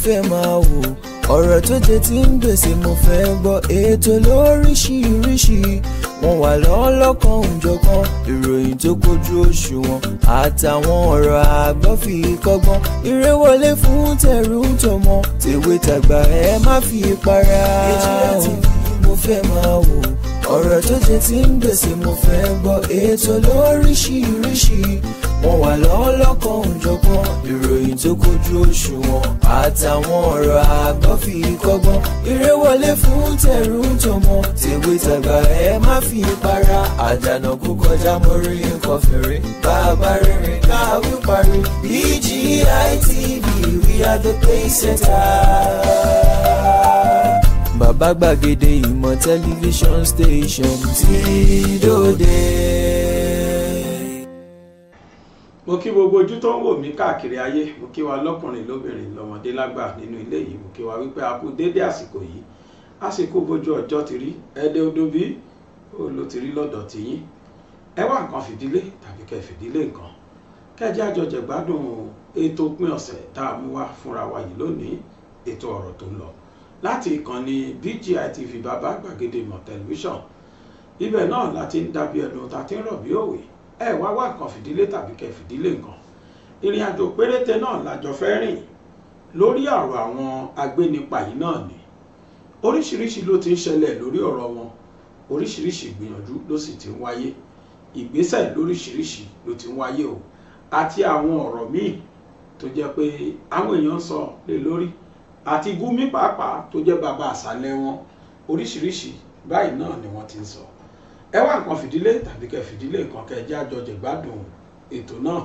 fẹ́ máa wò, ọ̀rọ̀ tó jẹ ti ń gbèsè mo fẹ́ gbọ́. Ètò lóríṣiríṣi wọ́n wà lọ́lọ́kan òjọ̀kan, ìròyìn tó kojú òṣùwọ̀n àtàwọn ọ̀rọ̀ àgbọ́ fi kọ́gbọ́n. Eré wọlé fún tẹ̀rù tọmọ, tèwe tàgbà ẹ má fi para. BGI TV mo fẹ́ máa wò, ọ̀rọ̀ tó jẹ ti ń gbèsè mo fẹ́ gbọ́. Ètò lóríṣiríṣi wọ́n wà lọ́lọ́kan òjọ̀kan, ìròyìn tó kojú òṣùwọ̀n àtàwọn ọ̀rọ̀ àgbọ́ fi kọ́gbọ́n. Eré wọlé fún tẹ̀rù tọmọ, tèwe tàgbà ẹ má fi para. Àjànàkú kọjá mórí nǹkan fèrè, bàbá rìnrìn káwí parí. BGI TV, we are the pace setter. Bàbá gbàgede ìmọ̀ tẹlifíṣọ̀n station tí dòde. Mo kí gbogbo ojú tó ń wò mí káàkiri ayé, mo kí wa lọ́kùnrin lóbìnrin lọ́mọdé lágbà nínú ilé yìí, mo kí wa wípé a kú dédé àsìkò yìí, àsìkò bójú ọjọ́ ti rí ẹdẹ odò bí ó ló ti rí lọ́dọ̀ tiyín. Ẹ wá nǹkan fìdílé tàbí kẹ́ fìdílé nǹkan, kẹ́jẹ́ àjọjẹ̀ gbádùn ètò òpin ọ̀sẹ̀ tá a mú wá fúnra wa yìí lónìí, ètò ọ̀rọ̀ tó ń lọ láti ìkànnì BGI TV bàbá gbàgede ìmọ̀ tẹlifíṣọ̀n. Ibẹ̀ náà láti ń dàbí ẹ̀dùn tá ti ń rọ̀ bí òwe. Ẹ wá wá nǹkan fìdílé tàbí kẹ́ fìdílé nǹkan. Ìrìn àjò péréte náà lájọ fẹ́ rìn lórí ọ̀rọ̀ àwọn agbénipa yìí náà ni. Oríṣiríṣi ló ti ń ṣẹlẹ̀ lórí ọ̀rọ̀ wọn, oríṣiríṣi ìgbìyànjú ló sì ti ń wáyé, ìgbésẹ̀ lóríṣiríṣi ló ti ń wáyé o, àti àwọn ọ̀rọ̀ míì tó jẹ́ pé àwọn èèyàn sọ lé lórí, àti Gumi pàápàá tó jẹ́ bàbá àṣálẹ́ wọn, oríṣiríṣi báyìí náà ni wọ́n ti ń sọ. Ẹ wá nǹkan fìdílé tàbí kẹ́ fìdílé nǹkan, kẹ́ jẹ́ àjọjẹ̀ gbádùn ètò náà,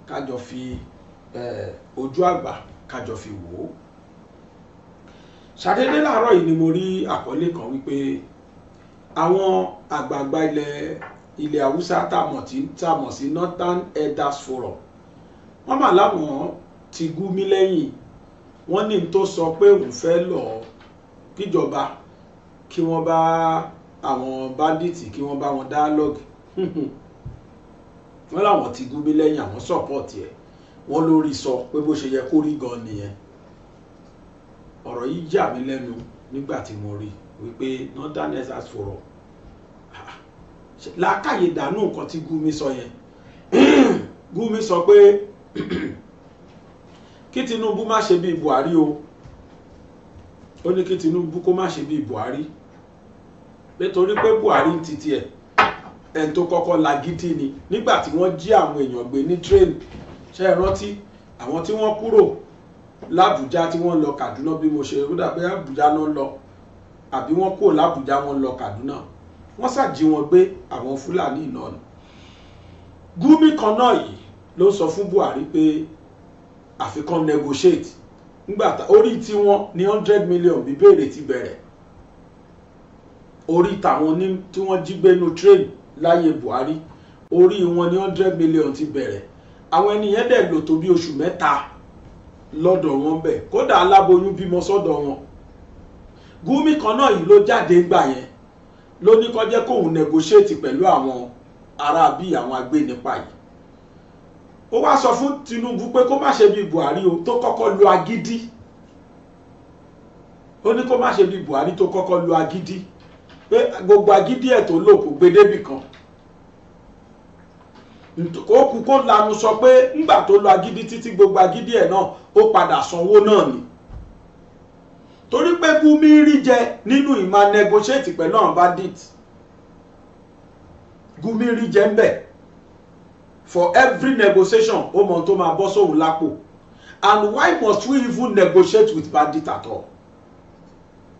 kájọ fi ojú àgbà kájọ fi wò ó. Ṣàdédé láàárọ̀ yìí ni mo rí àkọlé kan wípé àwọn àgbààgbà ilẹ̀ Haúsá tá a mọ̀ sí Northern Elders Forum, wọ́n mà láwọn ti Gumi lẹ́yìn. Wọ́n ní tó sọ pé òun fẹ́ lọ kíjọba kí wọ́n bá àwọn bandits kí wọ́n bá wọn dialogue. Wọ́n láwọn ti Gumi lẹ́yìn, àwọn support ẹ̀, wọ́n lórí sọ pé bó ṣe yẹ kó rí gan nìyẹn. Ọ̀rọ̀ yìí yà mí lẹ́nu nígbà tí mo rí wípé Northern Elders Forum làákàyè dànù nǹkan tí Gumi sọ yẹn. Gumi sọ pé kí Tinubu má ṣe bí Buhari o, ó ní kí Tinubu kó má ṣe bí Buhari, nítorí pé Buhari ń titi ẹ̀ ẹni tó kọ́kọ́ lagídí ni nígbà tí wọ́n jí àwọn èèyàn gbé ní train. Ṣé ẹ rántí àwọn tí wọ́n kúrò l'Àbújá tí wọ́n lọ Kaduna, bí mo ṣe rúdà pé Àbújá náà lọ àbí wọ́n kúrò l'Àbújá wọ́n lọ Kaduna, wọ́n ṣàjí wọn gbé àwọn Fúlàní náà ni. Gumi kan náà yìí ló sọ fún Buhari pé àfikún negotiate nígbàtà orí tí wọ́n ní 100 million bíbèrè ti bẹ̀rẹ̀, orí tàwọn ní tí wọ́n jí gbénú train láyé Buhari, orí wọn ní 100 million ti bẹ̀rẹ̀. Àwọn ènìyàn dẹ̀ lò tó bí oṣù mẹ́ta lọ́dọ̀ wọn bẹ̀, kódà aláboyún bímọ sọ́dọ̀ wọn. Gumi kan náà yìí ló jáde gbà yẹn ló ní kó jẹ́ kóun negotiate pẹ̀lú àwọn ará bí àwọn agbénipa yìí. Ó wá sọ fún Tinubu pé kó má ṣe bí Buhari o tó kọ́kọ́ lo agídí. Ó ní kó má ṣe bí Buhari tó kọ́kọ́ lo agídí, pé gbogbo agídí ẹ̀ tó lò kò gbé débì kan. Ó kú kó lanu sọ pé ńgbà tó lo agídí títí gbogbo agídí ẹ̀ náà ó padà sanwó náà ni. Torí pé Gumi rí jẹ nínú ìmá negotiate pẹ̀lú àwọn bandits. Gumi rí jẹ ń bẹ̀. For every negotiation ó mọ tó máa bọ́ sóhun lápò. And why must we even negotiate with bandits at all?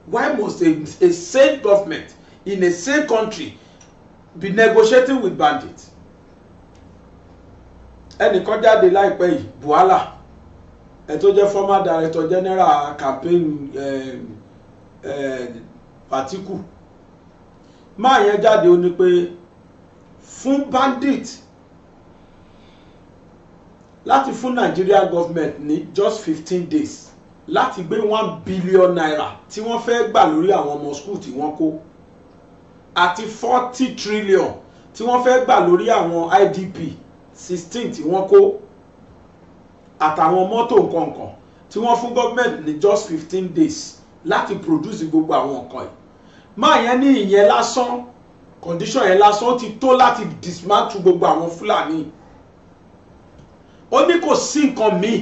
Why must a sane government in a sane country be negotiating with bandits? Ẹnìkan jáde láìpẹ́ yìí, Buhala, ẹ tó jẹ́ former director general campaign Atiku, máa yẹn jáde ó ní pé fún bandit láti fún Nigeria government ní just 15 days láti gbé 1 billion naira tí wọ́n fẹ́ gbà lórí àwọn ọmọ school tí wọ́n kó, àti 40 trillion tí wọ́n fẹ́ gbà lórí àwọn IDP 16 tí wọ́n kó, àtàwọn mọ́tò nǹkankan, tí wọ́n fún government ní just 15 days láti produce gbogbo àwọn nǹkan yìí máa yẹn ní ìyẹn lásán condition yẹn lásán ti tó láti dismantle gbogbo àwọn Fúlàní ó ní kò sí nǹkan míì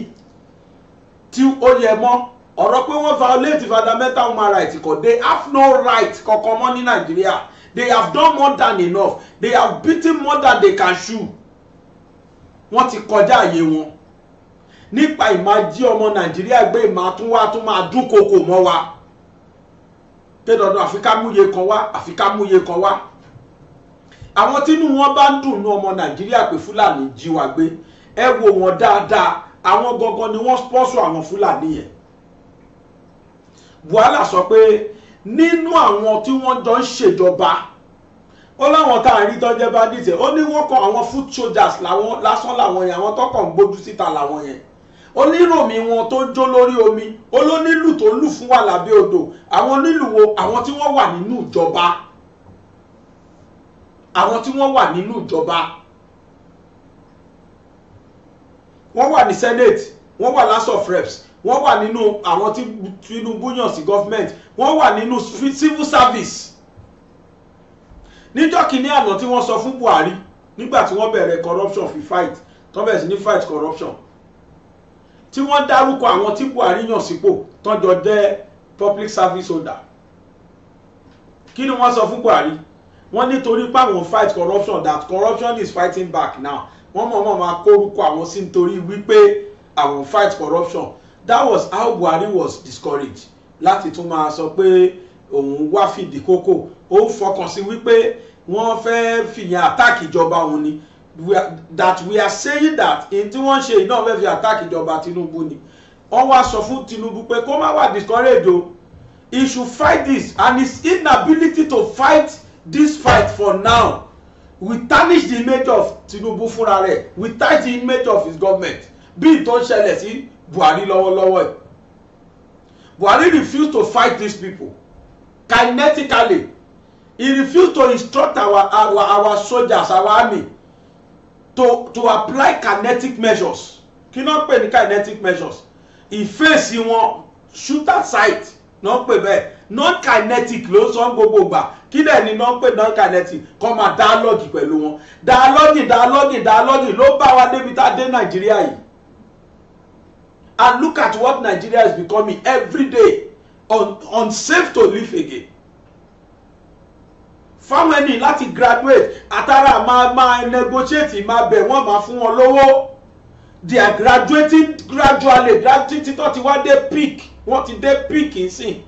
tí ó yẹ mọ́ ọ̀rọ̀ pé wọ́n violate fundamental human rights kò they have no right kankan mọ́ ní Nàìjíríà they have done more than enough they have beaten more than they can chew wọ́n ti kọjá àyè wọn nípa ìmájí ọmọ Nàìjíríà gbé ìmátúnwá tún máa dúnkokò mọ́ wa pé dandan àfi ká múye kan wá àfi ká múye kan wá àwọn tínú wọn bá ń dùn ní ọmọ Nàìjíríà pé Fúlàní jí wa gbé ẹ wò wọn dáadáa àwọn gangan ni wọ́n sponsor àwọn Fúlàní yẹn Buhari sọ pé nínú àwọn tí wọ́n jọ ń ṣèjọba ó láwọn tá à ń rí tọ́jẹ́ bá dìtẹ̀ ó ní wọ́n kọ àwọn foot soldiers làwọn lásán làwọn yẹn àwọn tọkàn ń gbójú síta làwọn yẹn oníròmí wọn tó jó lórí omi olónílù tó lù fún wa lábẹ́ odò àwọn onílù wo àwọn tí wọ́n wà nínú ìjọba àwọn tí wọ́n wà nínú ìjọba wọ́n wà ní Senate wọ́n wà House of Reps wọ́n wà nínú àwọn tí Tinubu yàn sí government wọ́n wà nínú civil service níjọ́ kìíní àná tí wọ́n sọ fún Buhari nígbà tí wọ́n bẹ̀rẹ̀ corruption fi fight tó bẹ̀rẹ̀ sí ní fight corruption tí wọ́n dárúkọ àwọn tí Buhari yàn sípò tọ́jọ́ jẹ́ public service holder kí ni wọ́n sọ fún Buhari wọ́n nítorí pé àwọn fight corruption that corruption is fighting back now wọ́n mọ̀ máa kórúkọ àwọn sí nítorí wípé àwọn fight corruption that was how Buhari was discouraged láti tún máa sọ pé òun wá fìdí kókó ó fọkàn sí wípé wọ́n fẹ́ fìyàn attack ìjọba òun ni that we are saying that in tí wọ́n ṣe iná fẹ́ fi attack ìjọba Tinubu ni wọ́n wá sọ fún Tinubu pé kó má wà discouraged o he should fight this and his inability to fight this fight for now will tarnish the image of Tinubu fúnra rẹ̀ will tarnish the image of his government bí tó ń ṣẹlẹ̀ sí Buhari lọ́wọ́lọ́wọ́ ẹ̀ Buhari refused to fight these people kinetically he refused to instruct our soldiers our army to apply kinetic measures kí náà pè ní kinetic measures ìfèsì wọn shooter sight náà pè bẹ́ẹ̀ non kinetic ló sọ gbogbo gbà kí dẹ̀ ni náà pè non kinetic kọ́ máa dialogue pẹ̀lú wọn dialogue ló bá wa débi tá a dé Nàìjíríà yìí and look at what Nigeria is becoming every day unsafe to live again fáwọn ẹni láti graduate àtàrà máa negotiate máa bẹ̀ wọ́n máa fún wọn lówó they are graduating gradually títí tó ti wá dé peak wọ́n ti dé peak nsìn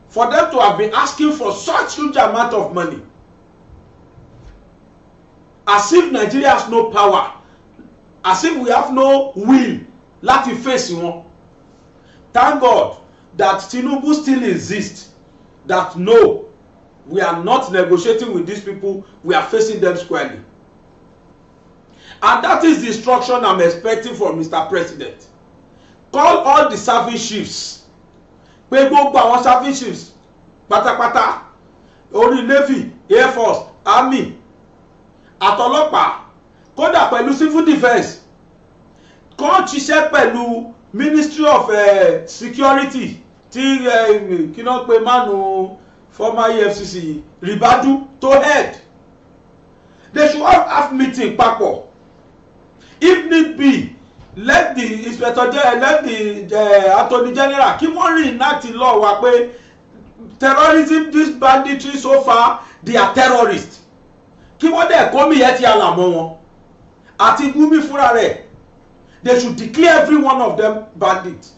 for them to have been asking for such huge amount of money as if Nigeria has no power as if we have no will láti face wọn thank God that Tinubu still exists that no we are not negotiating with these people we are facing them squarely and that is the instruction I'm expecting from Mr. President call all the service chiefs pé gbogbo àwọn service chiefs pátápátá orí navy air force army àtọlọ́pàá kódà pẹ̀lú civil defence kó ṣiṣẹ́ pẹ̀lú Ministry of Security tí kí náà pé mánu former EFCC Ribadu to head they should all have meeting papọ̀ if need be let the inspector general let the attorney general kí wọ́n reenact law wa pé terrorism this banditry so far they are terrorists kí wọ́n dẹ̀ kó mi yẹn ti àlàmọ́ wọn àti Gumi fúnra rẹ̀ they should declare every one of them bandits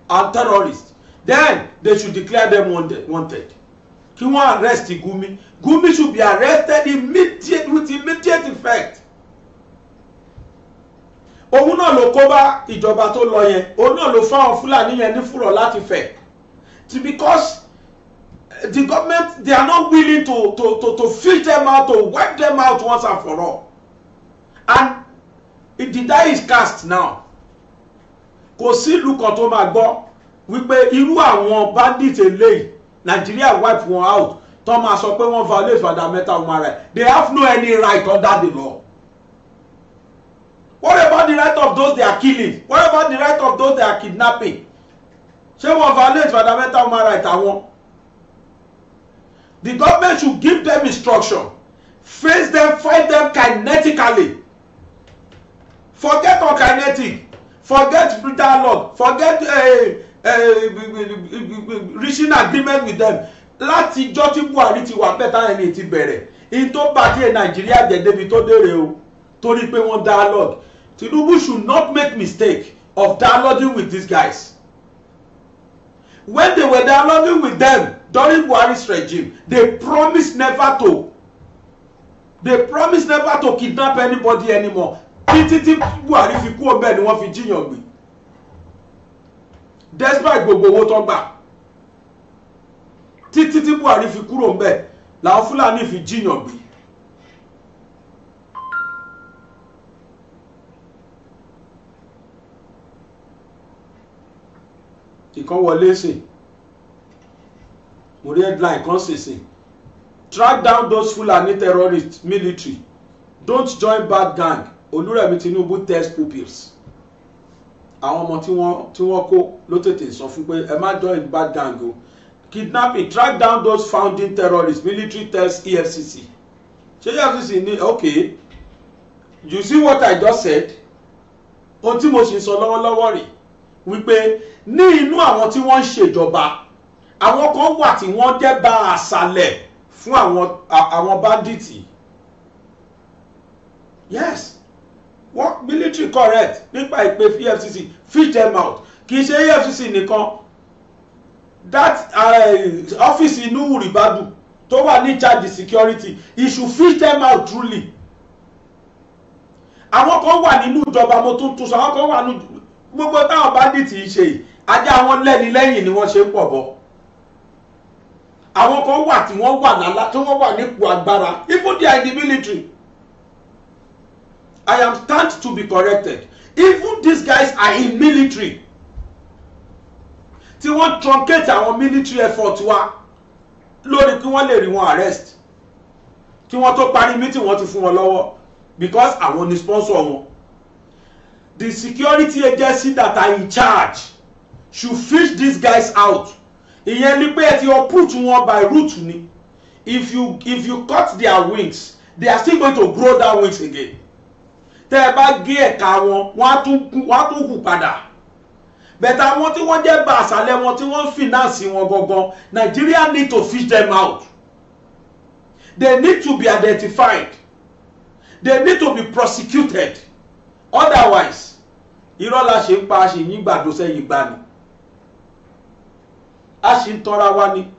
and terrorists then they should declare them wanted kí wọ́n arrest Gumi should be arrested with immediate effect òun náà ló kó bá ìjọba tó lọ yẹn òun náà ló fáwọn Fúlàní yẹn ní fúrọ̀ láti fẹ̀ because the government they are not willing to fish them out to wipe them out once and for all and the die is cast now kò sí ìlú kan tó máa gbọ́ wípé irú àwọn bandits eléyìí Nigeria wipe wọn out tó máa sọ pé wọ́n violate fundamental human rights they have no any right under the law What about the right of those they are killing? What about the right of those they are kidnapping? Ṣé wọ́n violate fundamental human rights àwọn? The government should give them instruction, face them, fight them kinetically. Forget on kinetic, forget dialogue, forget reaching agreement with them. Láti ijọ́ tí Buhari ti wà bẹ́ẹ̀ ẹni ti bẹ̀rẹ̀ in tó bá díẹ̀ Nàìjíríà jẹ́ débi tó dére o torí pé wọ́n dialogue. Tinubu should not make mistake of dialoguing with these guys. When they were dialoguing with them during Buhari's regime, they promised never to kidnap anybody anymore. Títí tí Buhari fi kú ọbẹ̀ ni wọ́n fi jíyàn gbé. Despite gbogbo owó tó gbà. Títí tí Buhari fi kúrò ńbẹ̀ làwọn Fúlàní fi jíyàn gbé. Ìkan wọlé sìn. Mo rí headline kan sìn. Track down those Fulani terrorists military. Don't join bad gang. Olúrẹ̀mí Tinubu tells pupils. Àwọn ọmọ tí wọ́n kó ló tètè sọ fún pé ẹ má join bad gang o. Kidnapping, track down those founding terrorists. Military tells EFCC. Ṣé EFCC ní okay? You see what I just said? Ohun tí mo ṣe sọ lọ́wọ́lọ́wọ́ rèé wípé ní inú àwọn tí wọ́n ń ṣèjọba àwọn kan wà tí wọ́n jẹ́ bá àṣàlẹ̀ fún àwọn bandits. Yes, what military correct nípa ìpè EFCC fish them out. Kì í ṣe EFCC nìkan, that office inú Ribadu tó wà ní charge security, he should fish them out truly. Àwọn kan wà nínú ìjọba mo tún sọ àwọn kan wà nínú gbogbo táwọn bandits yìí ṣe ajá wọn lẹ́ni lẹ́yìn ni wọ́n ṣe ń pọ̀ bọ́. Àwọn kan wà tí wọ́n wà lálá tí wọ́n wà nípò agbára, even they are in the military. I am stand to be corrected. Even these guys are in military. Tí wọ́n truncate àwọn military effort wa lórí kí wọ́n lè rí wọn arrest. Kí wọ́n tó parí meeting wọ́n ti fún wọn lọ́wọ́ because àwọn ni sponsor wọn. The security agency that are in charge should fish these guys out. Ìyẹn ni pé ẹ ti uproot wọn by root ni. If you cut their wings, they are still going to grow that wings again. Tẹ́ ẹ bá gé ẹ̀ka wọn, wọ́n á tún hù padà. But àwọn tí wọ́n jẹ́ bá àṣàlẹ̀ wọn tí wọ́n finance wọn gangan, Nigeria need to fish them out. They need to be identified. They need to be prosecuted. Otherwise, irọ́ la ṣe ń pa ṣe yín gbàdo sẹ́yìn gbà ni. A ṣì ń tọ́ra wá ni.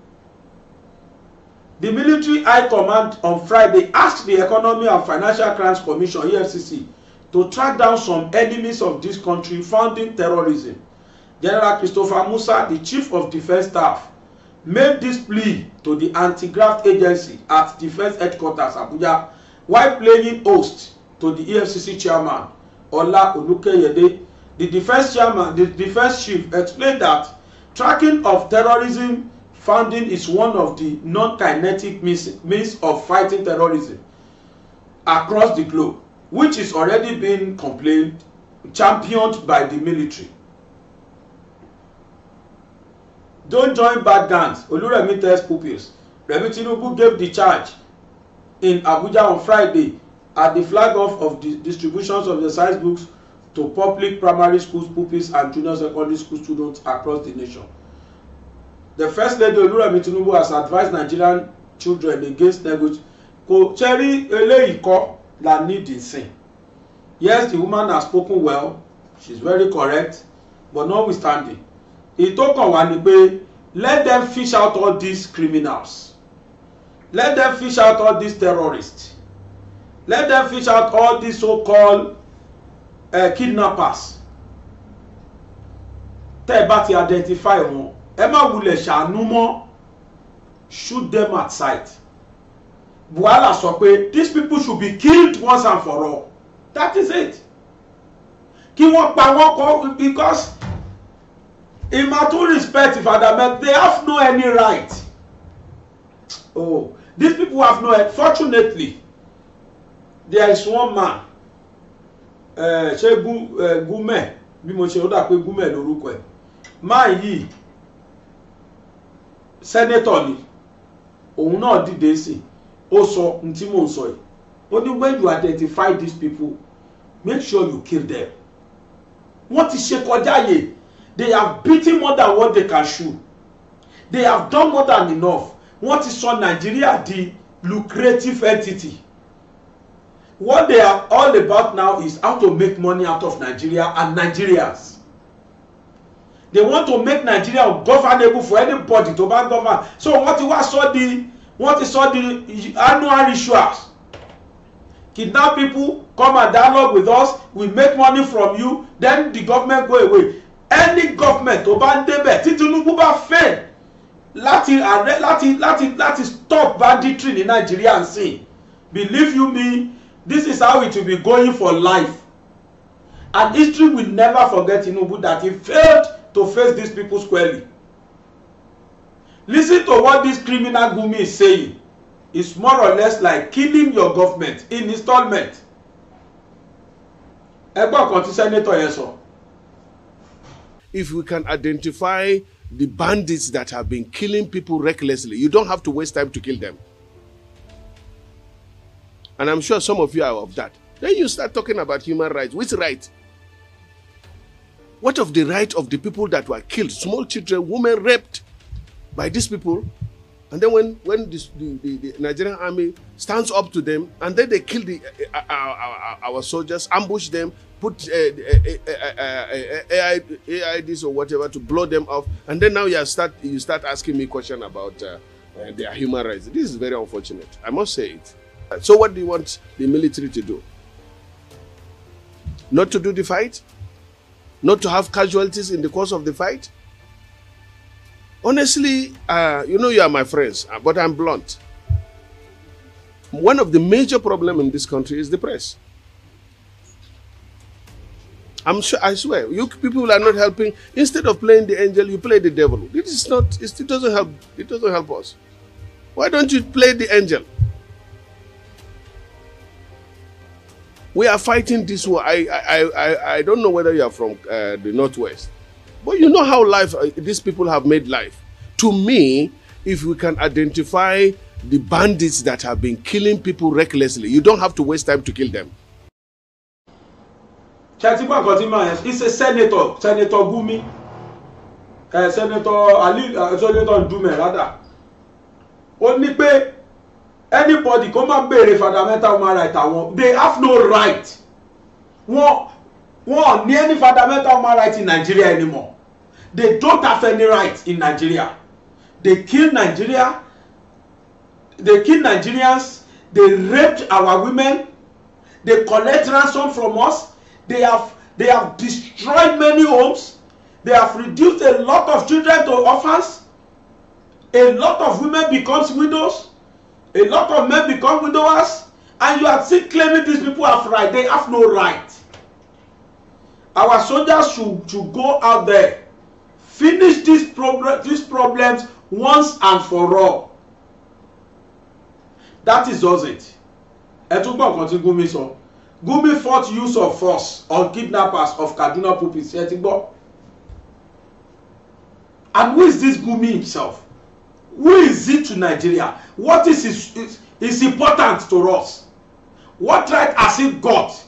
The Military High Command on Friday asked the Economic and Financial Crimes Commission (EFCC) to track down some enemies of this country funding terrorism. General Christopher Musa, the Chief of Defence Staff, made this plea to the anti-graft agency at Defence Headquarters Abuja while playing host to the EFCC chairman Ola Olukeyede. The defense chief explained that tracking of terrorism funding is one of the non-kinetic means of fighting terrorism across the globe, which is already being championed by the military. Don't join bad gangs. Oluremi tells pupils. Remi Tinubu gave the charge in Abuja on Friday at the flag off of the distributions of the science books to public primary schools pupils and junior secondary school students across the nation. The First Lady Oluremi Tinubu has advised Nigerian children against negligence. Kò cherry eléyìí kọ́ la need ìsìn. Yes, the woman has spoken well. She's very correct. But notwithstanding, ìtókàn wá ni pé let them fish out all these criminals. Let them fish out all these terrorists. Let them fish out all these so-called kidnappers. Tẹ́ ẹ bá ti identify wọn, ẹ má wulẹ̀ ṣàánú mọ́. Shoot them at sight. Buhala sọ pé these people should be killed once and for all. That is it. Kí wọ́n pa wọ́n kọ́ because in my true respect if they have no any right. Oh, these people have no right. Fortunately, there is one man ṣé Gúmẹ̀ bí mo ṣe ó dà pé Gúmẹ̀ lórúkọ ẹ̀ máa yìí sẹ́nẹ́tọ̀ ni òun náà dìde sí ó sọ ohun tí mò ń sọ yìí ó ní when you identify these people make sure you kill them. Wọ́n ti ṣe kọjá yè, they have beaten more than what they can chew, they have done more than enough. Wọ́n ti sọ Nigeria di lucrative entity. What they are all about now is how to make money out of Nigeria and Nigerians. They want to make Nigeria ungovernable for anybody to ban govern. So wọ́n ti wá sọ di annual rituals. Kidnap people, come and dialogue with us, we make money from you, then the government go away. Any government tó bá ń débẹ̀ tí Tinubu bá fail láti stop banditry ní Nigeria and say, believe you me, this is how it will be going for life. And history will never forget Tinubu that he failed to face these people squarely. Listen to what this criminal Gumi is saying. It's more or less like killing your government in installment. Ẹgbọ́n kan tí Senator yẹn sọ. If we can identify the bandits that have been killing people recklessly, you don't have to waste time to kill them. And I'm sure some of you are of that. Then you start talking about human rights. Which right? What of the right of the people that were killed? Small children, women raped by these people. And then when the Nigerian army stands up to them, and then they kill our soldiers, ambush them, put AIDs or whatever to blow them off, and then now you start asking me questions about their human rights. This is very unfortunate. I must say it. So what do you want the military to do? Not to do the fight? Not to have casualties in the course of the fight? Honestly, you know you are my friends, but I'm blunt. One of the major problems in this country is the press. I'm sure, I swear, you people are not helping. Instead of playing the angel, you play the devil. It is not, it doesn't help. It doesn't help us. Why don't you play the angel? We are fighting this war. I don't know whether you are from the Northwest, but you know how life these people have made life. To me, if we can identify the bandits that have been killing people recklessly, you don't have to waste time to kill them. He's a senator, Senator Gumi, Senator Ali, Senator Dume, rather. Only pay anybody come and bear fundamental human right. They have no right. Won't need any fundamental human right in Nigeria anymore. They don't have any right in Nigeria. They kill Nigeria. They kill Nigerians. They raped our women. They collect ransom from us. They have destroyed many homes. They have reduced a lot of children to orphans. A lot of women becomes widows. A lot of men become widowers. And you are still claiming these people have right. They have no right. Our soldiers should go out there, finish these problems once and for all. That is just it. Gumi fought use of force on kidnappers of Kaduna pupils. And who is this Gumi himself? Who is it to Nigeria? What is his important to us? What right has he got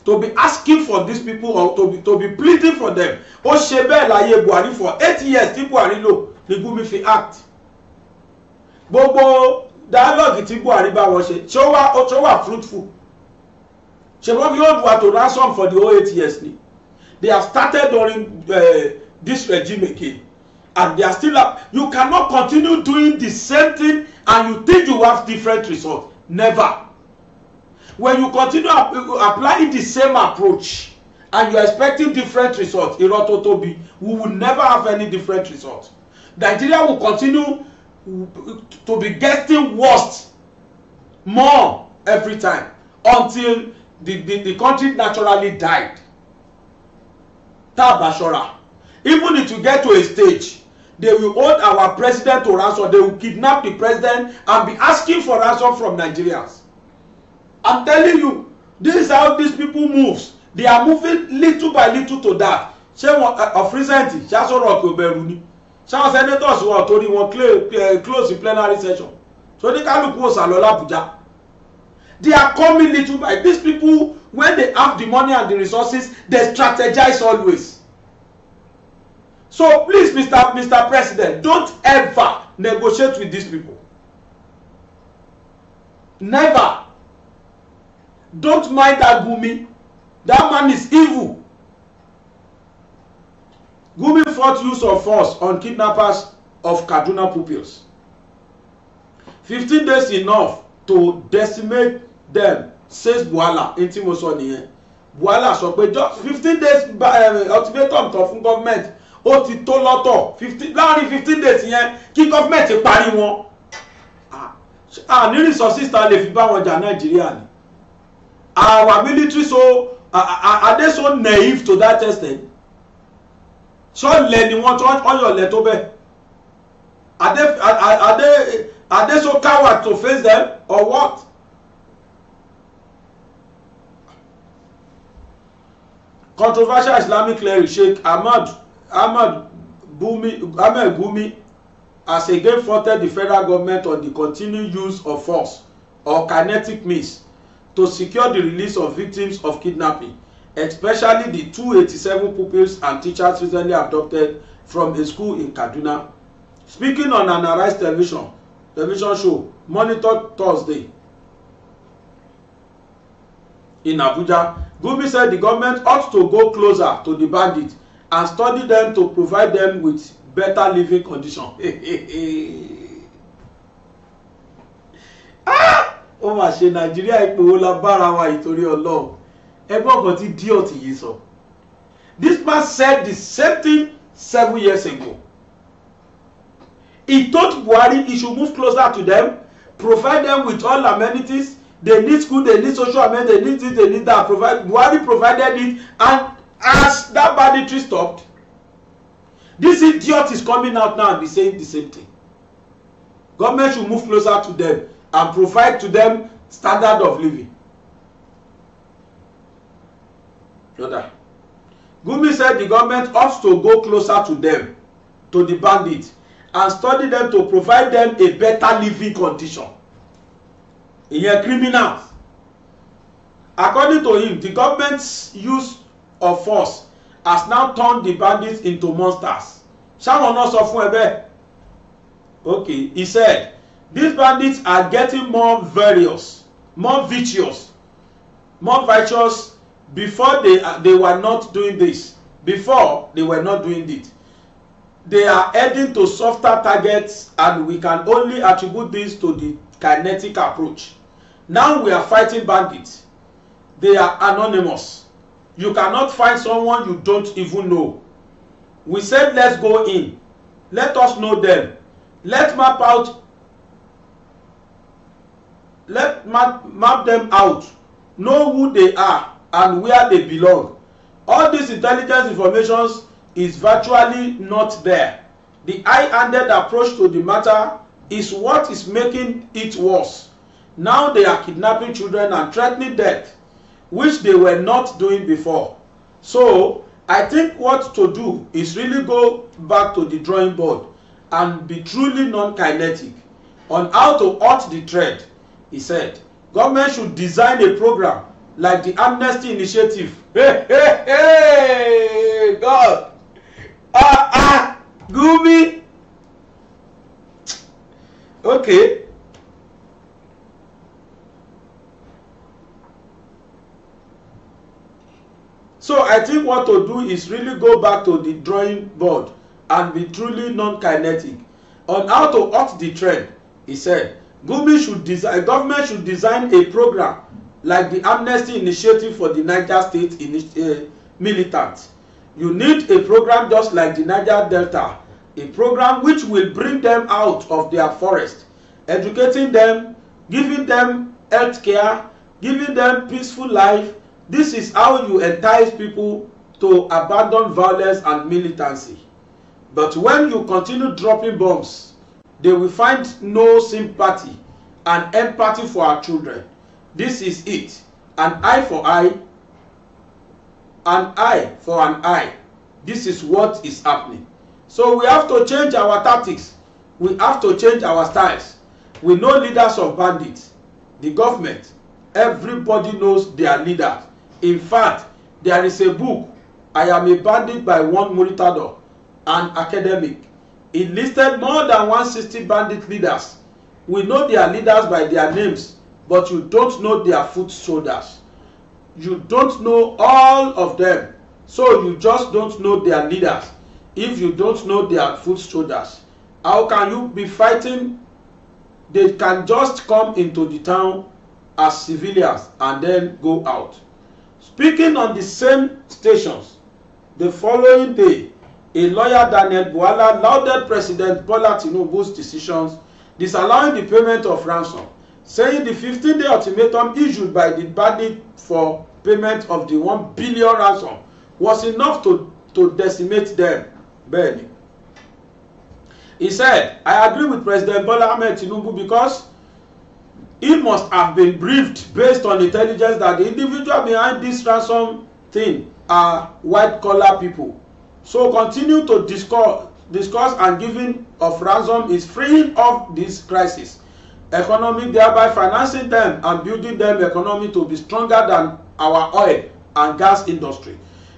to be asking for these people or to be pleading for them? O ṣe bẹ́ẹ̀ láyé Buhari for 8 years tí Buhari lò ní Gumi fi act. Gbogbo dialogue tí Buhari bá wọn ṣe ṣó wà fruitful. Ṣé wọ́n fi hold wa to ransom for the whole 8 years ni? They have started during this regime again. And they are still up. You cannot continue doing the same thing and you think you have different results. Never. When you continue applying the same approach and you are expecting different results, we will never have any different results. Nigeria will continue to be getting worse more every time until the country naturally died. Tabashora. Even if you get to a stage, they will hold our president to ransom. They will kidnap the president and be asking for ransom from Nigerians. I'm telling you, This is how these people moves. They are moving little by little to that. Ṣé wọn of recent ṣá sọ̀rọ̀ kò bẹ̀rù ni. Ṣé àwọn senators wọ̀ torí wọn close the plenary session. So ní kálukú ò sá lọ l'Abuja. They are coming little by. These people, when they have the money and the resources, they strategize always. So please, Mr. President, don't ever negotiate with these people. Never. Don't mind that Gumi. That man is evil. Gumi fought use of force on kidnappers of Kaduna pupils. 15 days enough to decimate them, says Buhala. Enti mo sọ nìyẹn. Buhala sọ pé just 15 days ultimatum tó fún government ó ti tó lọ́tọ̀ 15 days yẹn kí government parí wọn. Ní resources ta lè fi bá wọn jà Nàìjíríà ni. Our military are they so naive to that extent? So lẹ ni wọ́n tó ọyọ̀lẹ̀ tó bẹ́ẹ̀. Are they so coward to face them or what? Controversial Islamic cleric Sheikh Ahmed Gumi has again faulted the federal government on the continued use of force or kinetic means to secure the release of victims of kidnapping, especially the 287 pupils and teachers recently abducted from a school in Kaduna. Speaking on an Arise television show monitored Thursday in Abuja, Gumi said the government ought to go closer to the bandits and study them to provide them with better living conditions. Ó mà ṣe Nàìjíríà ipò wo la bára wa ìtorí Ọlọ́run. Ẹgbọ́n kan tí díọ̀tì yìí sọ. This man said the same thing 7 years ago. He told Buhari he should move closer to them, provide them with all amenities. They need school, they need social amenities, they need this, they need that. Buhari provided it, and as that banditry stopped, this idiot is coming out now and be saying the same thing. Government should move closer to them and provide to them standard of living. Gumi said the government ought to go closer to them, to the bandits, and study them to provide them a better living condition. Ìyẹn criminals. According to him, the government's use of force has now turned the bandits into monsters. Ṣáwọn náà sọ fún ẹ bẹ́ẹ̀? Okay, he said, these bandits are getting more vicious. Before they were not doing this. Before they were not doing it. They are heading to softer targets, and we can only attribute this to the kinetic approach. Now we are fighting bandits. They are anonymous. You cannot find someone you don't even know. We said let's go in. Let us know them. Let's map them out. Know who they are and where they belong. All this intelligence information is virtually not there. The high-handed approach to the matter is what is making it worse. Now they are kidnapping children and threatening death, which they were not doing before. So I think what to do is really go back to the drawing board and be truly non-kinetic on how to halt the threat. He said, government should design a program like the Amnesty Initiative. Hey, God. Gumi. Okay. So I think what to do is really go back to the drawing board and be truly non-kinetic on how to halt the trend. He said, government should design a program like the Amnesty Initiative for the Niger State militants. You need a program just like the Niger Delta, a program which will bring them out of their forest, educating them, giving them health care, giving them peaceful life. This is how you entice people to abandon violence and militancy. But when you continue dropping bombs, they will find no sympathy and empathy for our children. This is it. an eye for eye, an eye for an eye. This is what is happening. So we have to change our tactics. We have to change our styles. We know leaders of bandits. The government, everybody knows their leaders. In fact, there is a book, I Am a Bandit by one Muritado, an academic. It listed more than 160 bandit leaders. We know their leaders by their names, but you don't know their foot soldiers. You don't know all of them. So you just don't know their leaders. If you don't know their foot soldiers, how can you be fighting? They can just come into the town as civilians and then go out. Speaking on the same stations, the following day, a lawyer, Daniel Buala, lauded President Bola Tinubu's decisions disallowing the payment of ransom, saying the 15-day ultimatum issued by the bandit for payment of the 1 billion ransom was enough to decimate them. Beyin. He said, I agree with President Bola Ahmed Tinubu because he must have been briefed based on intelligence that the individual behind this ransom thing are white-collar people. So continue to discuss and giving of ransom is freeing up this crisis economy, thereby financing them and building them economy to be stronger than our oil and gas industry.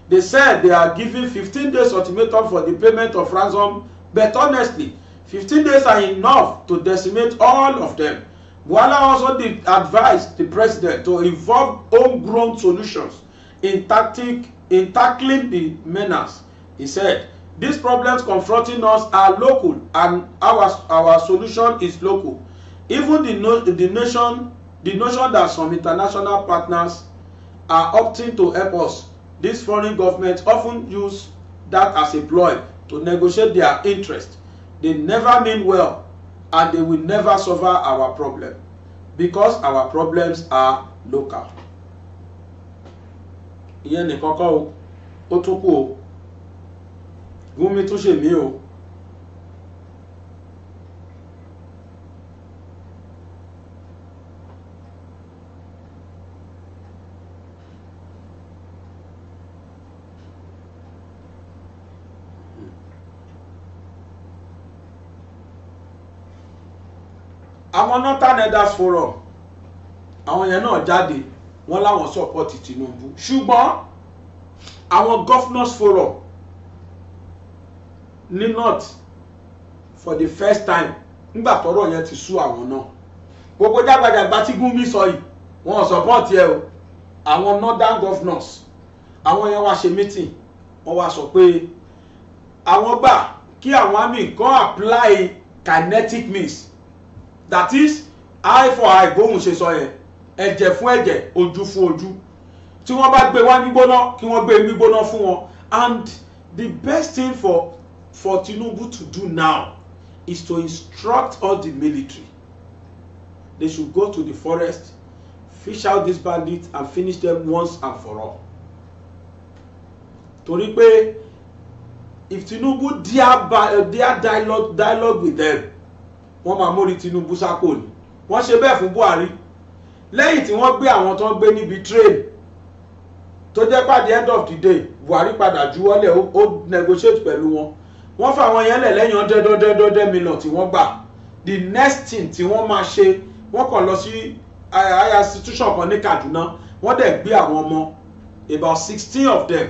They said they are giving 15 days ultimatum for the payment of ransom, but honestly, 15 days are enough to decimate all of them. Buala also advised the president to involve homegrown solutions in tackling the menace. He said, these problems confronting us are local and our solution is local. Even the notion that some international partners are opting to help us, these foreign governments often use that as a ploy to negotiate their interest. They never mean well and they will never solve our problem because our problems are local. Ìyẹn nìkan kọ́ ó tún kù o. Gúnmi tún ṣe mí o. Àwọn Northern Elders Forum, àwọn yẹn náà jáde wọ́n láwọn support Tinubu, ṣùgbọ́n àwọn Governors Forum ní North for the first time nígbà tọ́rọ̀ yẹn ti sú àwọn náà, gbogbo jágbàjàgbà tí Gúnmi sọ yìí wọ́n support yẹ o. Àwọn Northern Governors àwọn yẹn wá ṣe meeting, wọ́n wá sọ pé àwọn gbà kí àwọn àmì kan apply kinetic means, that is eye for eye, bóun ṣe sọ yẹn, ẹ̀jẹ̀ fún ẹ̀jẹ̀, ojú fún ojú. Tí wọ́n bá gbé wá gbígbóná kí wọ́n gbé gbígbóná fún wọn. And the best thing for Tinubu to do now is to instruct all the military. They should go to the forest, fish out these bandits and finish them once and for all. Torí pé if Tinubu dare dialogue with them, wọ́n máa mórí Tinubu sápò ni. Wọ́n ṣe bẹ́ẹ̀ fún Buhari lẹ́yìn tí wọ́n gbé àwọn tó ń gbé níbi train tó jẹ́ pé at the end of the day Buhari padà juwọ́lẹ̀ ó negotiate pẹ̀lú wọn. Wọ́n fà wọn yẹn lẹ̀ lẹ́yìn 100 million tí wọ́n gbà. The next thing tí wọ́n máa ṣe, wọ́n kàn lọ sí higher institution kan ní Kaduna, wọ́n dẹ̀ gbé àwọn ọmọ about 16 of them.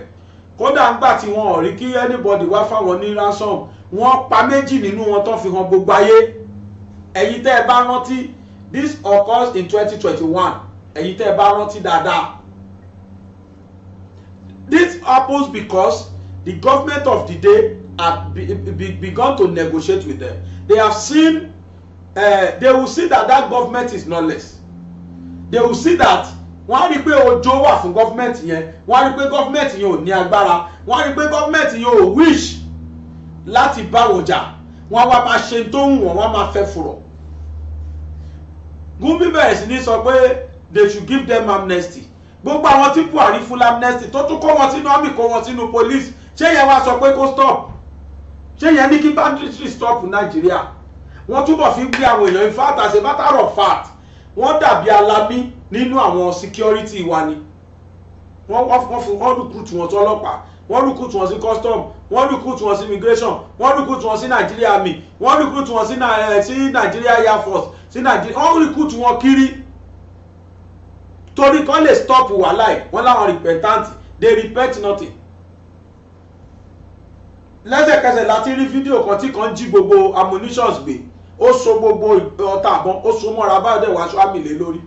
Kódà ńgbà tí wọ́n ò rí kí anybody wá fáwọn ní ransom, wọ́n pa méjì nínú wọn tó fi hàn gbogbo ayé. Ẹ̀yin tẹ́ ẹ bá rántí, this occurs in 2021. Ẹ̀yin tẹ́ ẹ bá rántí dáadáa. This happens because the government of the day have begun to negotiate with them. They have seen, they will see that government is not less. They will see that wọ́n á rí pé ojo wà fún government yẹn, wọ́n á rí pé government yẹn ò ní agbára, wọ́n á rí pé government yẹn ò wish láti bá wọn jà, wọ́n á wá máa ṣe tó ń wọ́n á máa fẹ́ furọ̀. Gúnmi bẹ̀rẹ̀ sí ní sọ pé they should give them amnesty. Gbogbo àwọn tí Buhari fún amnesty tó tún kó wọn sínú army, kó wọn sínú police, ṣé yẹn wá sọ pé kó stop? Ṣé yẹn ní kí banditry stop Nigeria? Wọ́n túbọ̀ fi gbé àwọn èèyàn, in fact as a matter of fact wọ́n dàbí alámí nínú àwọn security wa ni wọ́n recruit wọn sí ọlọ́pàá, wọ́n recruit wọn sí custom, wọ́n recruit wọn sí immigration, wọ́n recruit wọn sí Nigeria Army, wọ́n recruit wọn sí Nigeria Air Force, sí Nigeria, wọ́n recruit wọn kiri torí kan lè stop wàhálà yìí. Wọ́n láwọn repentant, they repent nothing. Lẹ́sẹ̀kẹsẹ̀ láti rí fídíò kan tí kan jí gbogbo ammunitions gbé, ó so gbogbo ọta àbọn, ó so mọ́ra báyọ̀ wá aṣọ àmì lé lórí.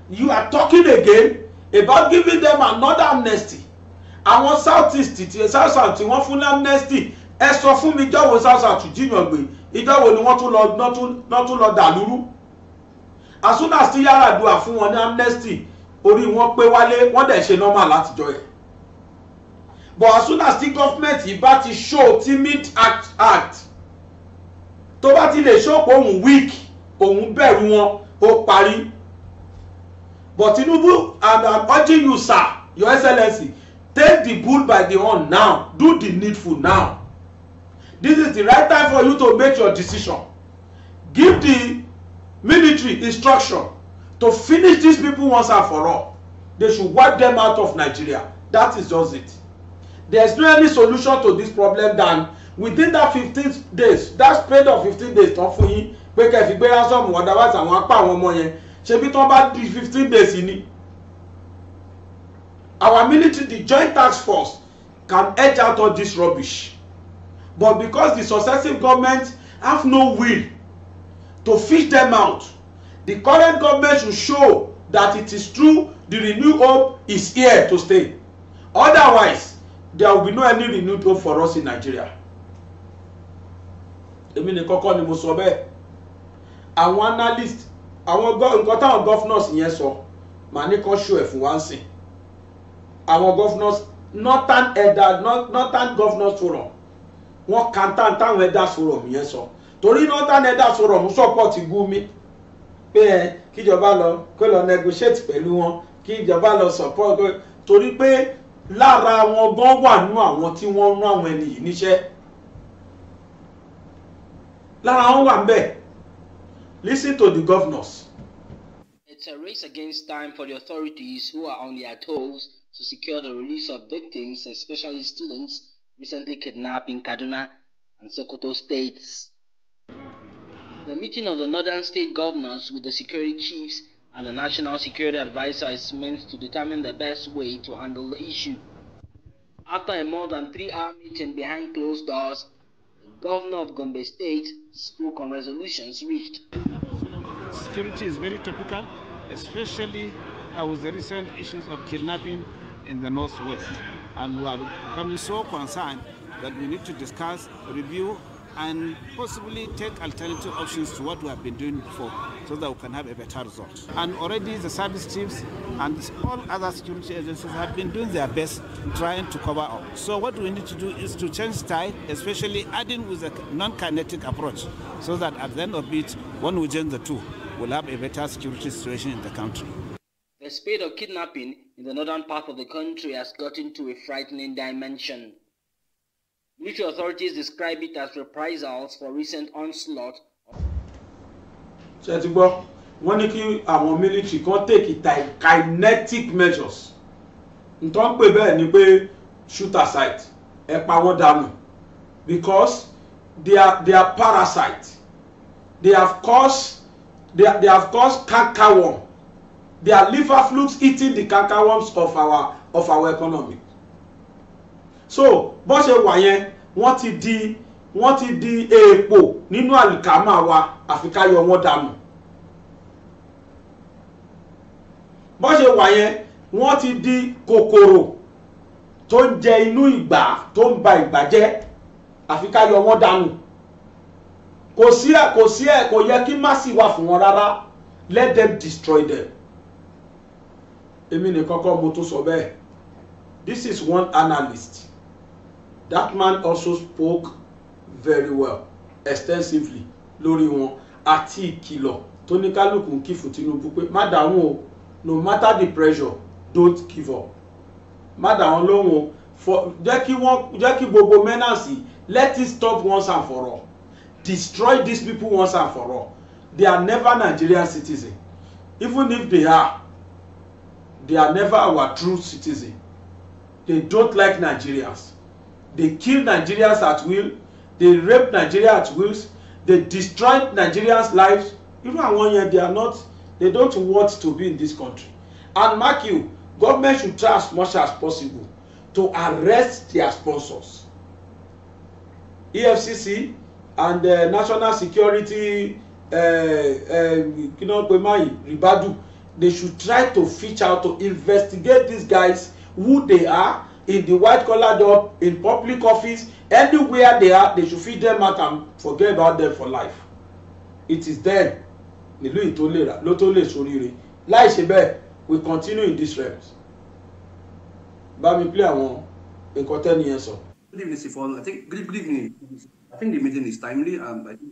You are talking again about giving them another amnesty. Àwọn south east ti south south tí wọ́n fún ní amnesty, ẹ sọ fún mi ìjọ́wọ́ south south jíyàn gbé, ìjọ́wọ́ ni wọ́n tún lọ dàlúrú. As soon as tí Yar'Adua fún wọn ní amnesty, orí wọn pé wálé, wọ́n dẹ̀ ṣe normal látijọ́ yẹn. But as soon as the government yìí bá ti show timid act tó bá ti lè show pé òun weak, òun bẹ̀rù wọn, ó parí. But Tinubu, I'm urging you, sir, your excellency, take the bull by the horn now. Do the needful now. This is the right time for you to make your decision. Give the military instruction to finish these people once and for all. They should wipe them out of Nigeria. That is just it. There's no any solution to this problem than within that 15 days, that spread of 15 days, tán fún yín pé kẹ́ fi gbé ransom, otherwise àwọn apá àwọn ọmọ yẹn ṣebí tán bá di 15 days yìí ni. Our military, the joint task force, can edge out all this rubbish. But because the successive governments have no will to fish them out, the current government should show that it is true, the renewed hope is here to stay. Otherwise, there will be no any renewed hope for us in Nigeria. Èmi ní kọ́kọ́ ni mo sọ bẹ́ẹ̀. Àwọn analyst, àwọn nǹkan táwọn governors yẹn sọ, màá ní kán show ẹ̀ fún wa nsìn. Àwọn governors, Northern Governors Forum, wọ́n kàńtà táwọn elders forum yẹn sọ. Torí Northern Elders Forum support Gumi pé kíjọba lọ negotiate pẹ̀lú wọn, kíjọba lọ support, torí pé lára wọn gan wà nínú àwọn tí wọ́n rán àwọn ẹni yìí níṣẹ́. Lára wọn wà ńbẹ̀. Listen to the governors. It's a race against time for the authorities who are on their toes to secure the release of victims, especially students recently kidnapped in Kaduna and Sokoto states. The meeting of the northern state governors with the security chiefs and the National Security Advisor is meant to determine the best way to handle the issue. After a more than 3-hour meeting behind closed doors, the governor of Gombe State spoke on resolutions reached. Security is very topical, especially with the recent issues of kidnapping in the northwest. And we are becoming so concerned that we need to discuss, review, and possibly take alternative options to what we have been doing before so that we can have a better result. And already the service chiefs and all other security agencies have been doing their best trying to cover up. So what we need to do is to change style, especially adding with a non-kinetic approach, so that at the end of it, when we join the two, we'll have a better security situation in the country. The spate of kidnapping in the northern part of the country has gotten to a frightening dimension. Military authorities describe it as reprisals for recent onslaught. Ṣé ti gbọ́, wọ́n ní kí àwọn military kan take kinetic measures. Nǹkan pè bẹ́ẹ̀ ni pé shoot aside, ẹ pa wọ́n dànù, because they are parasites. They have caused cankerworm. They are liver flukes eating the cankerworms of our economy. So bó ṣe wà yẹn, wọ́n ti di èèpo nínú àlìkámà wa, àfi ká yọ wọ́n dànù. Bó ṣe wà yẹn, wọ́n ti di kòkòrò tó ń jẹ inú ìgbà, tó ń ba ìgbà jẹ́, àfi ká yọ wọ́n dànù. Kò yẹ kí mercy wà fún wọn rárá. Let them destroy them. Èmi ní kọ́kọ́ mo tún sọ bẹ́ẹ̀. This is one analyst. That man also spoke very well, extensively lórí wọn àti ìkìlọ̀ tó ní kálukú ń kí fún Tinubu pé má dáhùn o, no matter the pressure, don't give up. Má dáhùn lóhùn o, jẹ́ kí gbogbo menace, let it stop once and for all. Destroy these people once and for all. They are never Nigerian citizens. Even if they are never our true citizen. They don't like Nigerians. They kill Nigerians at will. They rape Nigeria at wills. They destroy Nigerians' lives. Even àwọn yẹn, they don't want to be in this country. And mark you, government should try as much as possible to arrest their sponsors. EFCC and National Security, Ribadu, they should try to fish out, to investigate these guys, who they are, in the white collar job, in public office, anywhere they are. They should feed them out and forget about them for life. It is then nílùú ìtòlera ló tó lè ṣoríire. Láì ṣe bẹ́ẹ̀, we continue in this realms. Bá mi play àwọn nǹkan tẹ́ni yẹn sọ. Good evening, Sifon. I think good evening. I think the meeting is timely and I think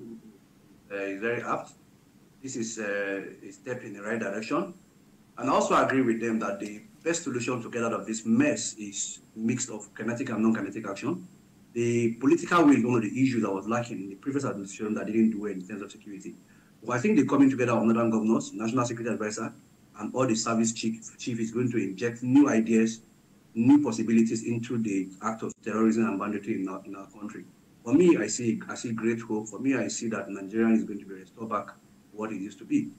it's very apt. This is a step in the right direction. And I also agree with them that the best solution to get out of this mess is a mix of kinetic and non-kinetic action. The political will is one of the issues that was lacking in the previous administration that didn't do it in terms of security. But I think the coming together of northern governors, national security advisor, and all the service chief is going to inject new ideas, new possibilities into the act of terrorism and banditry in our country. For me, I see great hope. For me, I see that Nigeria is going to be restored back to what it used to be.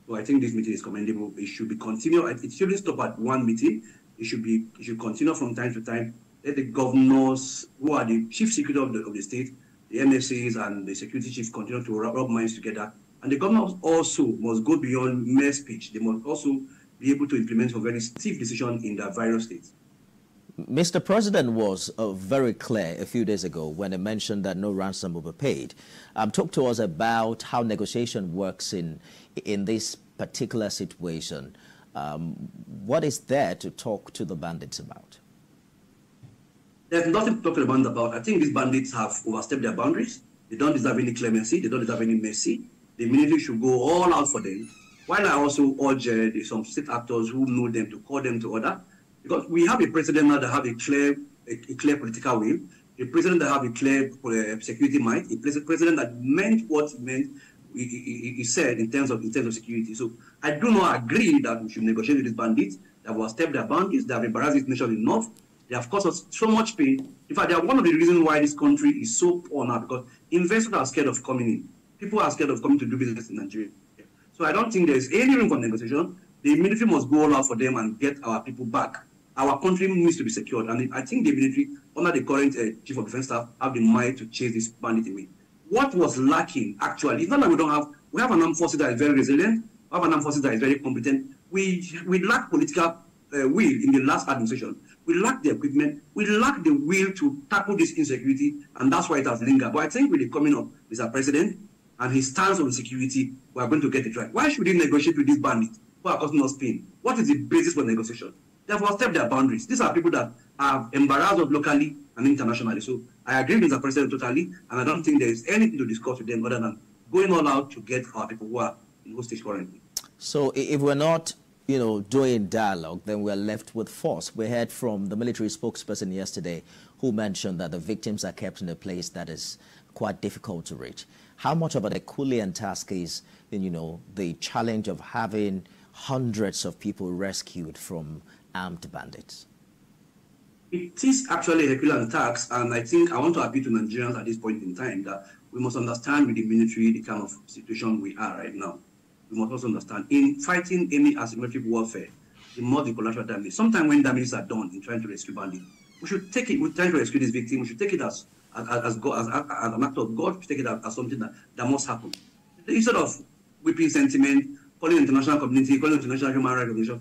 So I think this meeting is commendable. It should be continued. It shouldn't stop at one meeting. It should continue from time to time. Let the governors, who are the chief security of the state, the MSAs and the security chief, continue to rub minds together. And the governors also must go beyond mere speech. They must also be able to implement a very stiff decision in their various states. Mr. President was very clear a few days ago when he mentioned that no ransom will be paid. Talk to us about how negotiation works in this particular situation. What is there to talk to the bandits about? There's nothing to talk to the bandits about. I think these bandits have overstepped their boundaries. They don't deserve any clemency. They don't deserve any mercy. The military should go all out for them. While I also urge some state actors who know them to call them to order. Because we have a president now that have a clear political will, a president that have a clear security mind, a president that meant what he said in terms of security. So I do not agree that we should negotiate with these bandits that will step their boundaries. They have embarrassed this nation enough. They have caused us so much pain. In fact, they are one of the reasons why this country is so poor now, because investors are scared of coming in. People are scared of coming to do business in Nigeria. So I don't think there's any room for negotiation. The military must go all out for them and get our people back. Our country needs to be secured, and I think the military, under the current chief of defense staff, have the mind to chase this bandit away. What was lacking, actually, it's not that we have an armed forces that is very resilient, we have an armed forces that is very competent. We lack political will in the last administration. We lack the equipment, we lack the will to tackle this insecurity, and that's why it has lingered. But I think with the coming of Mr. President and his stance on security, we are going to get it right. Why should we negotiate with these bandits who are causing us pain? What is the basis for negotiation? They have overstepped their boundaries. These are people that have embarrassed us locally and internationally. So I agree with the president totally, and I don't think there is anything to discuss with them other than going all out to get our people who are in hostage currently. So if we're not, doing dialogue, then we're left with force. We heard from the military spokesperson yesterday who mentioned that the victims are kept in a place that is quite difficult to reach. How much of a Herculean task is, the challenge of having hundreds of people rescued from armed bandits? It is actually a Herculean task, and I think I want to appeal to Nigerians at this point in time that we must understand with the military the kind of situation we are right now. We must also understand in fighting any asymmetric warfare, the more the collateral damage. Sometimes when damages are done in trying to rescue bandits, we should take it. We're trying to rescue this victim. We should take it as an act of God. We should take it as something that must happen. Instead of whipping sentiment, calling the international community, calling the international human rights organization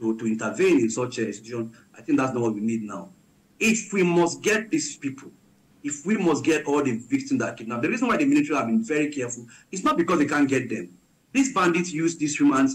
to intervene in such a situation, I think that's not what we need now. If we must get these people, if we must get all the victims that are kidnapped, the reason why the military have been very careful is not because they can't get them. These bandits use these people as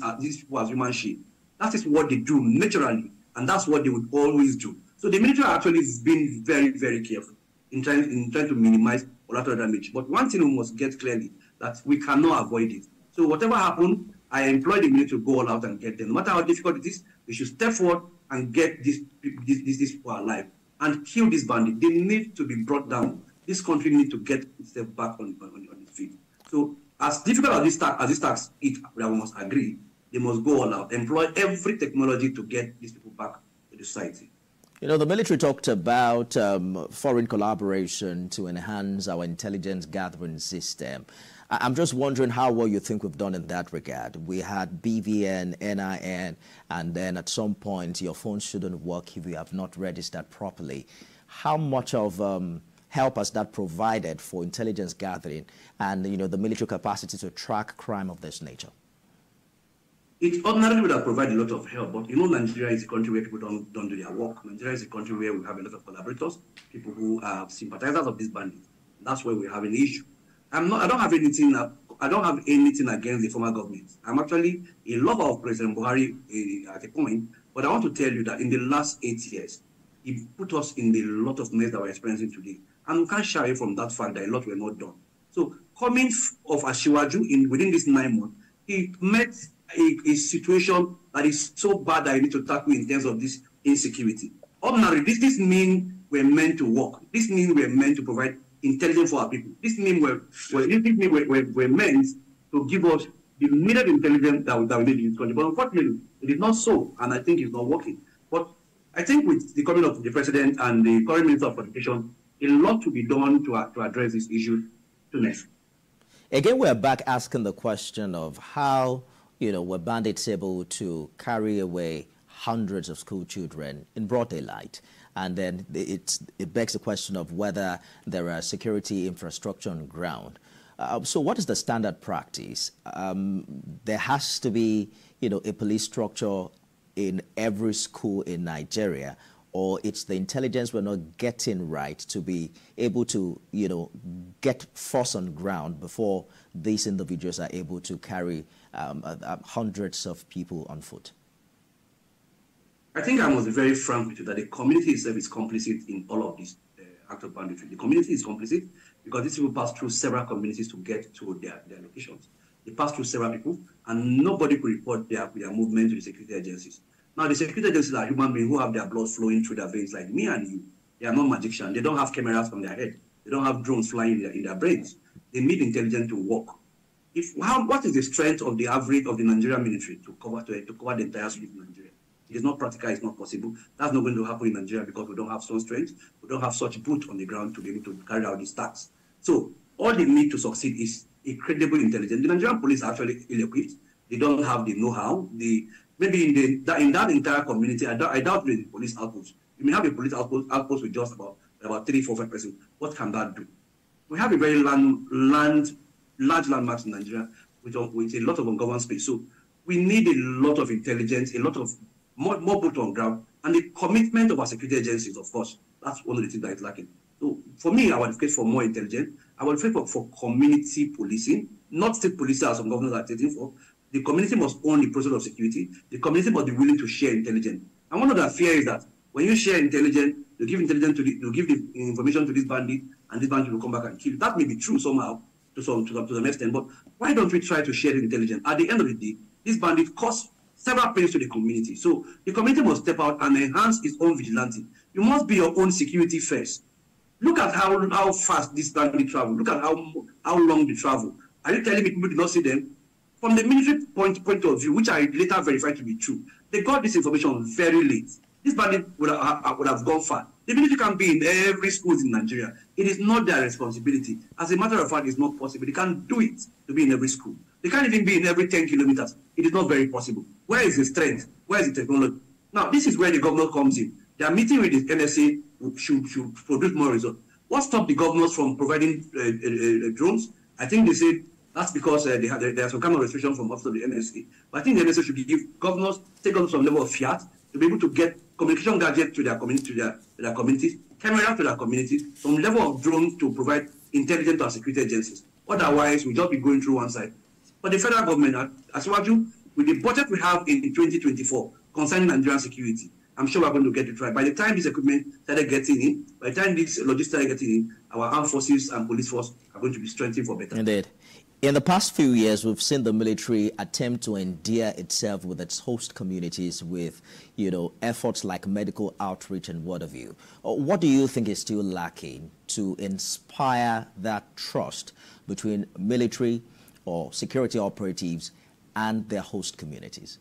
human shield. That is what they do naturally, and that's what they would always do. So the military actually has been very, very careful in trying to minimize collateral damage. But one thing we must get clearly, that we cannot avoid it. So whatever happens, I employ the military to go all out and get them. No matter how difficult it is, they should step forward and get these people alive and kill this bandit. They need to be brought down. This country needs to get itself back on its feet. So as difficult as this task is, we must agree, They must go all out, employ every technology to get these people back to the society. You know, the military talked about foreign collaboration to enhance our intelligence gathering system. I'm just wondering how well you think we've done in that regard. We had BVN, NIN, and then at some point your phone shouldn't work if you have not registered properly. How much of help has that provided for intelligence gathering and, you know, the military capacity to track crime of this nature? It ordinarily would have provided a lot of help, but you know, Nigeria is a country where people don't do their work. Nigeria is a country where we have a lot of collaborators, people who are sympathizers of these bandits. That's where we have an issue. I don't have anything against the former government. I'm actually a lover of President Buhari at a point, but I want to tell you that in the last 8 years, he put us in a lot of mess that we're experiencing today. And we can't shy away from that fact that a lot were not done. So coming of Ashiwaju within these 9 months, he met a situation that is so bad that you need to tackle in terms of this insecurity. Ordinarily, this means we're meant to work. This means we're meant to provide intelligence for our people. This means we're meant to give us the needed intelligence that we need in this country. But unfortunately, it is not so, and I think it's not working. But I think with the coming of the president and the current Minister of Education, a lot to be done to address this issue to next. Again, we're back asking the question of how, you know, were bandits able to carry away hundreds of school children in broad daylight? And then it begs the question of whether there are security infrastructure on ground. So what is the standard practice? There has to be, you know, a police structure in every school in Nigeria, or it's the intelligence we're not getting right to be able to, you know, get force on ground before these individuals are able to carry hundreds of people on foot? I think I must be very frank with you that the community itself is complicit in all of this act of banditry. The community is complicit because these people pass through several communities to get to their locations. They pass through several people, and nobody could report their movement to the security agencies. Now, the security agencies are human beings who have their blood flowing through their veins like me and you. They are not magicians. They don't have cameras on their head. They don't have drones flying in their brains. They need intelligence to work. What is the strength of the average of the Nigerian military to cover the entire street in Nigeria? It is not practical, it's not possible. That's not going to happen in Nigeria because we don't have such strength, we don't have such boot on the ground to be able to carry out these tasks. So all they need to succeed is a credible intelligence. The Nigerian police are actually ill-equipped. They don't have the know-how. Maybe in that entire community, I doubt the police outpost. You may have a police outpost with just about 3, 4, 5 persons. What can that do? We have a very large landmass in Nigeria with a lot of ungoverned space. So we need a lot of intelligence, a lot of more boot on ground, and the commitment of our security agencies, of course. That's one of the things that is lacking. So for me, I would advocate for more intelligence. I would advocate for community policing, not state policing as some governors are taking for. The community must own the process of security. The community must be willing to share intelligence. And one of the fears is that when you share intelligence, you give intelligence you give the information to this bandit, and this bandit will come back and kill you. That may be true somehow to some extent, but why don't we try to share the intelligence? At the end of the day, this bandit costs several pains to the community. So the community must step out and enhance its own vigilance. You must be your own security first. Look at how fast this bandit travel. Look at how long they travel. Are you telling me people did not see them? From the military point of view, which I later verified to be true, they got this information very late. This bandit would have gone far. The military can be in every school in Nigeria. It is not their responsibility. As a matter of fact, it's not possible. They can't do it to be in every school. They can't even be in every 10 kilometers. It is not very possible. Where is the strength? Where is the technology? Now, this is where the governor comes in. They are meeting with the NSA should produce more results. What stopped the governors from providing drones? I think they said that's because there are some kind of restriction from office of the NSA. But I think the NSA should give governors, take on some level of fiat to be able to get communication gadgets to their community, to their communities, cameras to their communities, some level of drones to provide intelligence to our security agencies. Otherwise, we'll just be going through one side. But the federal government, as well as with the budget we have in 2024 concerning Nigerian security, I'm sure we're going to get it right. By the time this equipment started getting in, by the time this logistics started getting in, our armed forces and police force are going to be strengthened for better. Indeed. In the past few years, we've seen the military attempt to endear itself with its host communities with, efforts like medical outreach and what have you. What do you think is still lacking to inspire that trust between military or security operatives and their host communities?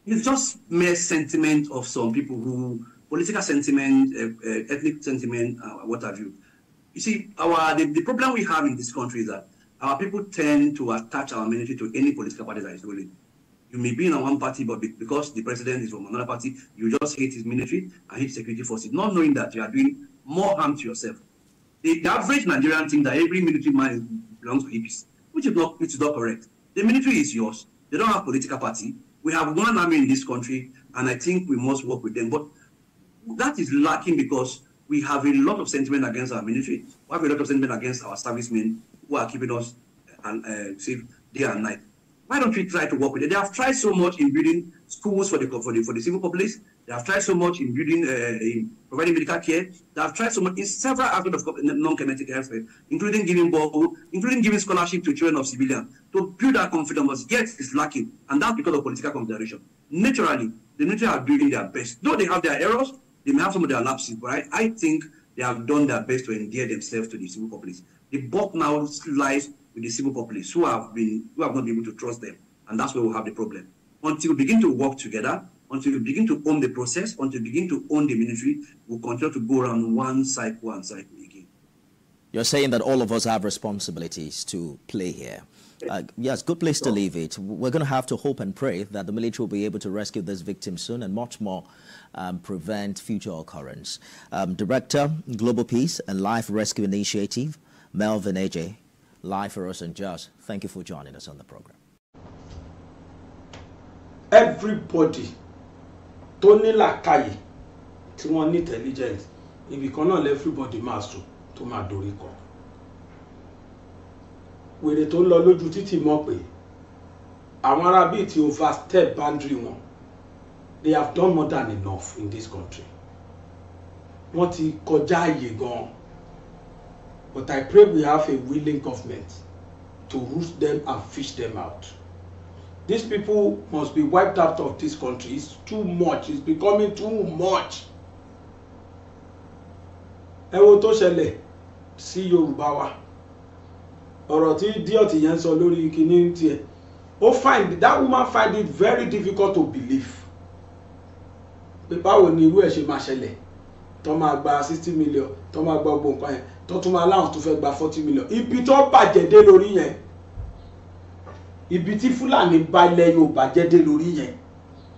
It's just mere sentiment of some people who, political sentiment, ethnic sentiment, what have you. You see, the problem we have in this country is that our people tend to attach our military to any political party that is ruling. You may be in one party, but because the president is from another party, you just hate his military and hate security forces, not knowing that you are doing more harm to yourself. The average Nigerian thinks that every military man belongs to APC, which is not correct. The military is yours. They don't have political party. We have one army in this country, and I think we must work with them. But that is lacking because we have a lot of sentiment against our military. We have a lot of sentiment against our servicemen who are keeping us safe day and night. Why don't we try to work with them? They have tried so much in building schools for the civil populace. They have tried so much in building, in providing medical care. They have tried so much in several aspects of non-kinetic healthcare, including giving scholarship to children of civilians to build that confidence. Yet it's lacking, and that's because of political consideration. Naturally, the military are doing their best. Though they have their errors, they may have some of their lapses, but I think they have done their best to endear themselves to the civil populace. The buck now lies with the civil populace who have not been able to trust them, and that's where we have the problem. Until we begin to work together, until we begin to own the process, until we begin to own the military, we'll continue to go around one cycle again. You're saying that all of us have responsibilities to play here. Yes, good place to leave it. We're going to have to hope and pray that the military will be able to rescue this victim soon and much more prevent future occurrence. Director, Global Peace and Life Rescue Initiative, Melvin AJ, live for us and just. Thank you for joining us on the program. Everybody tó ní làákàyè tí wọ́n ní intelligence ibi kan náà everybody máa sùn tó máa dorí kọ. Wèrè tó ń lọ lójú títì mọ̀ pé àwọn ará bíi ti overstep boundary wọn. They have done more than enough in this country. Wọ́n ti kọjá àyè gan. But I pray we have a willing government to root them and fish them out. These people must be wiped out of this country. It's too much. It's becoming too much. Ẹ wo tó ṣẹlẹ̀ sí Yorùbá wa. Ọ̀rọ̀ tí idiot yẹn sọ lórí kíní tiẹ̀. That woman find it very difficult to believe. Pé báwo ni irú ẹ̀ ṣe máa ṣẹlẹ̀? Tó máa gba 60 million, tó máa gba gbogbo nǹkan yẹn, tó tún máa láwọn tó fẹ́ gba 40 million. Ibi tó bàjẹ́ dé lórí yẹn. Ibi tí Fúlàní bá ilẹ̀ Yorùbá jẹ́ dé lórí yẹn.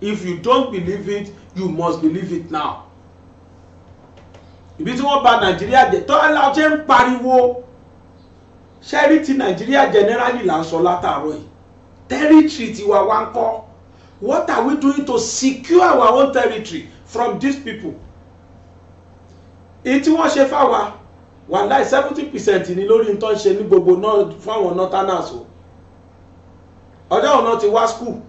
If you don't believe it, you must believe it now. Ibi tí wọ́n bà Nàìjíríà jẹ́ tó aláwọ̀ ṣe ń pariwo. Ṣẹ́rí ti Nàìjíríà generally là ń sọ látàárọ̀ yìí. Territory tiwa wá ń kọ́. What are we doing to secure our own territory from these people? Èyí tí wọ́n ṣe fáwa wàláì 70% ní lórí nǹkan ṣe ní gbogbo náà fáwọn northerners o. Ọjọ́ ọ̀nà ti wá school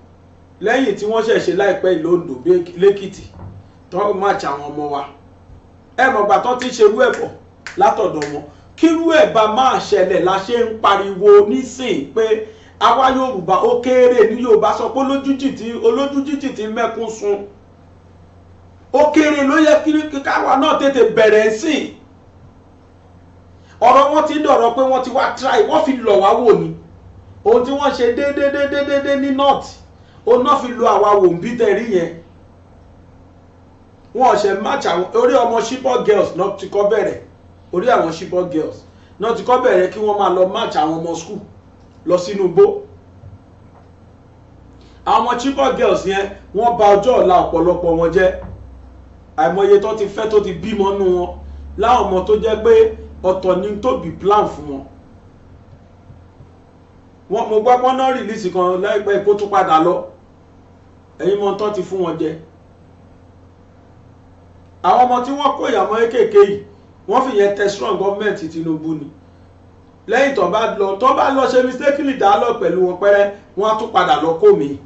lẹ́yìn tí wọ́n ṣẹ̀ṣẹ̀ láìpẹ́ ìlóńdò lẹ́kìtì tó match àwọn ọmọ wa. Ẹ mọ̀ gbà tó ti ṣe irú ẹ̀bọ̀ látọ̀dọ̀ wọn. Kí irú ẹ̀ bá máa ṣẹlẹ̀ la ṣe ń pariwo nísìn pé àwa Yorùbá ó kéré ní Yorùbá sọ pé olójújì tí mẹ́kún sun. Ó kéré ló yẹ kí káwa náà tètè bẹ̀rẹ̀ sí. Ọ̀rọ̀ wọn ti dọ̀rọ̀ pé wọ́n ti wá try wọ́n fi lọ̀ wá wò ni. Ohun tí wọ́n ṣe dédé ní north ó náà fi lo àwa wò ń bí tẹ̀rí yẹn. Wọ́n ṣe match àwọn orí ọmọ Chibok girls náà ti kọ́ bẹ̀rẹ̀ orí àwọn Chibok girls náà ti kọ́ bẹ̀rẹ̀ kí wọ́n máa lọ match àwọn ọmọ school lọ sínú igbó. Àwọn ọmọ Chibok girls yẹn wọ́n bà ọjọ́ ọ̀la ọ̀pọ̀lọpọ̀ wọn jẹ́. Àìmọye tó ti fẹ́ tó ti bímọ nú wọn láwọn ọmọ tó jẹ́ pé ọ̀tọ̀ ni tó bí plan fún wọn. Mo gbọ́ pọ́n náà release kan láìpẹ́ kó tún padà lọ. Ẹ̀yin mọ̀ tán ti fún wọn jẹ. Àwọn ọmọ tí wọ́n kó ìyàmọ́ kéékèèké yìí wọ́n fi yẹn tẹ strong government Tinubu ni. Lẹ́yìn tó bá lọ ṣe mistakenly dialogue pẹ̀lú wọn pẹ́rẹ́ wọ́n á tún padà lọ kó mi.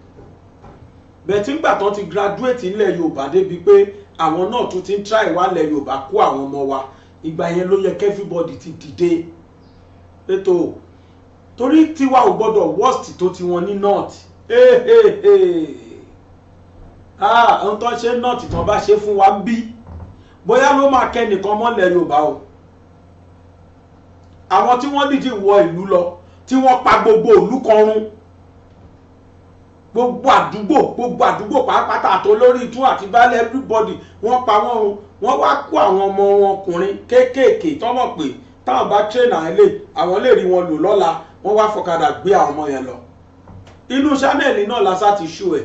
Bẹ̀tí ńgbà tán ti graduate nílẹ̀ Yorùbá débi pé àwọn náà tún ti ń try wá lẹ̀ Yorùbá kó àwọn ọmọ wa. Ìgbà yẹn ló yẹ kí everybody ti dìde. Ètò torí tiwa ò gbọ́dọ̀ worst tó ti wọn ní north. Ohun tó ṣe north tán bá ṣe fún wa ń bí. Bóyá ló máa kẹ́nìkan mọ́lẹ̀ Yorùbá o. Àwọn tí wọ́n dìde wọ ìlú lọ tí wọ́n pa gbogbo ìlú kan run. gbogbo àdúgbò pàápàá àti olórí ìtún àti baálé everybody wọ́n pa wọ́n o wọ́n wá kó àwọn ọmọ wọn ọkùnrin kéékèèké tọ́mọ̀ pé táwọn bá train àwọn ilé àwọn lè rí wọn lò lọ́la wọ́n wá fọ̀kadà gbé àwọn ọmọ yẹn lọ inú channel náà lásà ti ṣú ẹ̀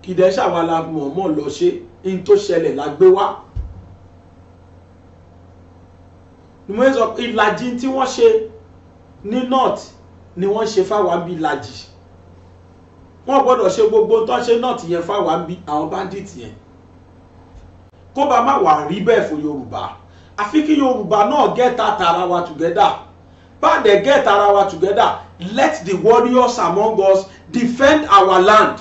kìdẹ́ ṣàwálà mọ̀ọ́mọ̀ lọ ṣe in tó ṣẹlẹ̀ la gbé wá ìlàjì tí wọ́n ṣe ní north ni wọ́n ṣe fáwọn bí ìlàjì wọ́n gbọ́dọ̀ ṣe gbogbo tó ṣe north yẹn fáwọn bí àwọn bandit yẹn kó bá má wà rí bẹ́ẹ̀ fún Yorùbá àfi kí Yorùbá náà get ara wa together bá dẹ̀ get ara wa together let the warriors among us defend our land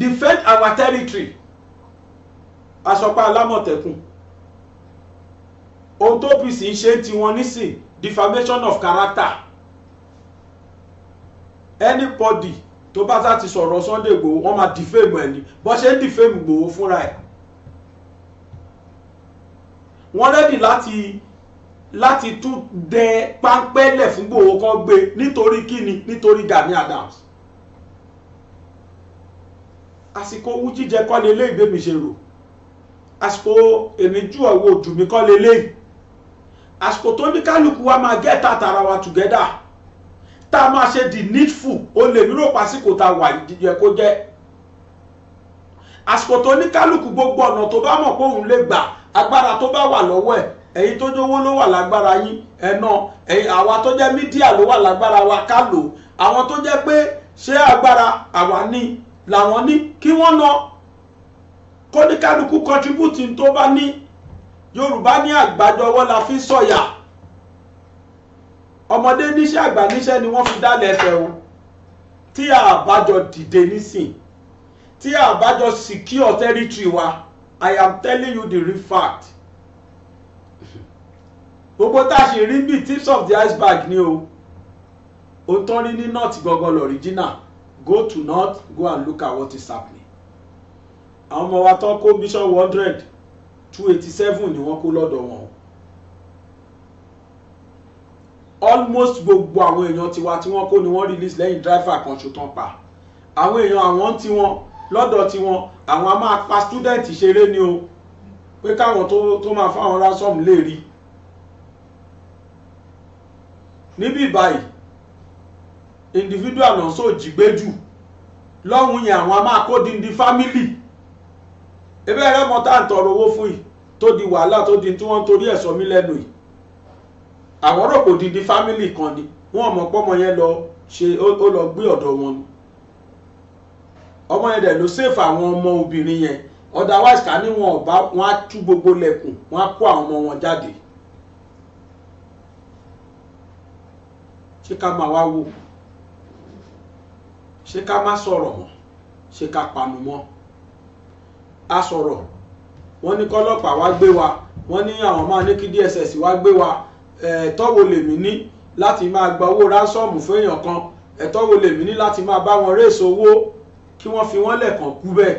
defend our territory asọpá alámọ̀tẹ́kùn ohun tó bí sí ṣe tí wọ́n nísìn defamation of character anybody tó bá sá ti sọ̀rọ̀ Sunday Igboho wọ́n máa defame ẹni bó ṣe ń defame Igboho fúnra ẹ̀ wọ́n rẹ́dì láti tún dẹ páńpẹ́lẹ̀ fún Igboho kan gbé nítorí kíni nítorí Gani Adams àsìkò owó jíjẹ kọ́ lélẹ́ ìgbémi ṣe rò àsìkò èmi jù ọ̀wọ́ òdù mi kọ́ lélẹ́ àsìkò tó ní kálukú wa máa get ara wa together tá a máa ṣe the needful ó lè mí rò pásìkò tá a wà yẹ kó jẹ́ àsìkò tó ní kálukú gbogbo ọ̀nà tó bá mọ̀ pé òun lè gbà agbára tó bá wà lọ́wọ́ ẹ̀ ẹ̀yin tó jówó ló wà lágbára yín ẹ̀nà ẹ̀yin àwa tó jẹ́ mídíà ló wà lágbára wa ká lò àwọn tó jẹ́ pé ṣé agbára àwa ní làwọn ní kí wọ́n ná kó ní kálukú contribute tó bá ní Yorùbá ní àgbájọwọ́ la fi sọ̀yà ọmọdé níṣẹ́ àgbà níṣẹ́ ni wọ́n fi dálẹ̀ ẹsẹ̀ o tí a bá jọ dìde nísìn tí a bá jọ secure territory wa I am telling you the real fact gbogbo tá a ṣe rí bí tips of the iceberg ni o ó tán rí ní north gangan original go to north go and look at what is happening àwọn ọmọ wa tán kó bishop 100 287 ni wọ́n kó lọ́dọ̀ wọn almost gbogbo àwọn èèyàn tiwa tí wọ́n kó ni wọ́n release lẹ́yìn driver kan ṣo tán pa àwọn èèyàn àwọn tí wọ́n lọ́dọ̀ tí wọ́n àwọn a máa pa student ṣeré ni o pé káwọn tó máa fáwọn ransom lè rí níbí báyìí individual náà so jìgbéjù lọ́hùn yẹn àwọn a máa kó di family ebe ẹ̀rẹ́ mọ́ tá ń tọrọ owó fún yìí tó di wàhálà tó di tí wọ́n torí ẹ̀ sọ mí lẹ́nu yìí àwọn rò kò di family kan ni wọ́n mọ̀ pọ́mọ yẹn lọ ṣe ó lọ gbé ọ̀dọ̀ wọn ni ọmọ yẹn dẹ̀ ló save àwọn ọmọ obìnrin yẹn otherwise ká ní wọn á tú gbogbo lẹ̀kùn wọn á kó àwọn ọmọ wọn jáde ṣé ká máa wá wò ṣé ká má sọ̀rọ̀ mọ́ ṣé ká panu mọ́ a sọ̀rọ̀ wọ́n ní kọ́lọ́pàá wá gbé wa wọ́n ní àwọn máa ní kí DSS wá gbé wa ẹ̀tọ́ wo lèmi ní láti máa gba owó ránsọ́ọ̀mù fún èèyàn kan ẹ̀tọ́ wo lèmi ní láti máa bá wọn réèsì owó kí wọ́n fi wọ́n lẹ̀ kàn kú bẹ́ẹ̀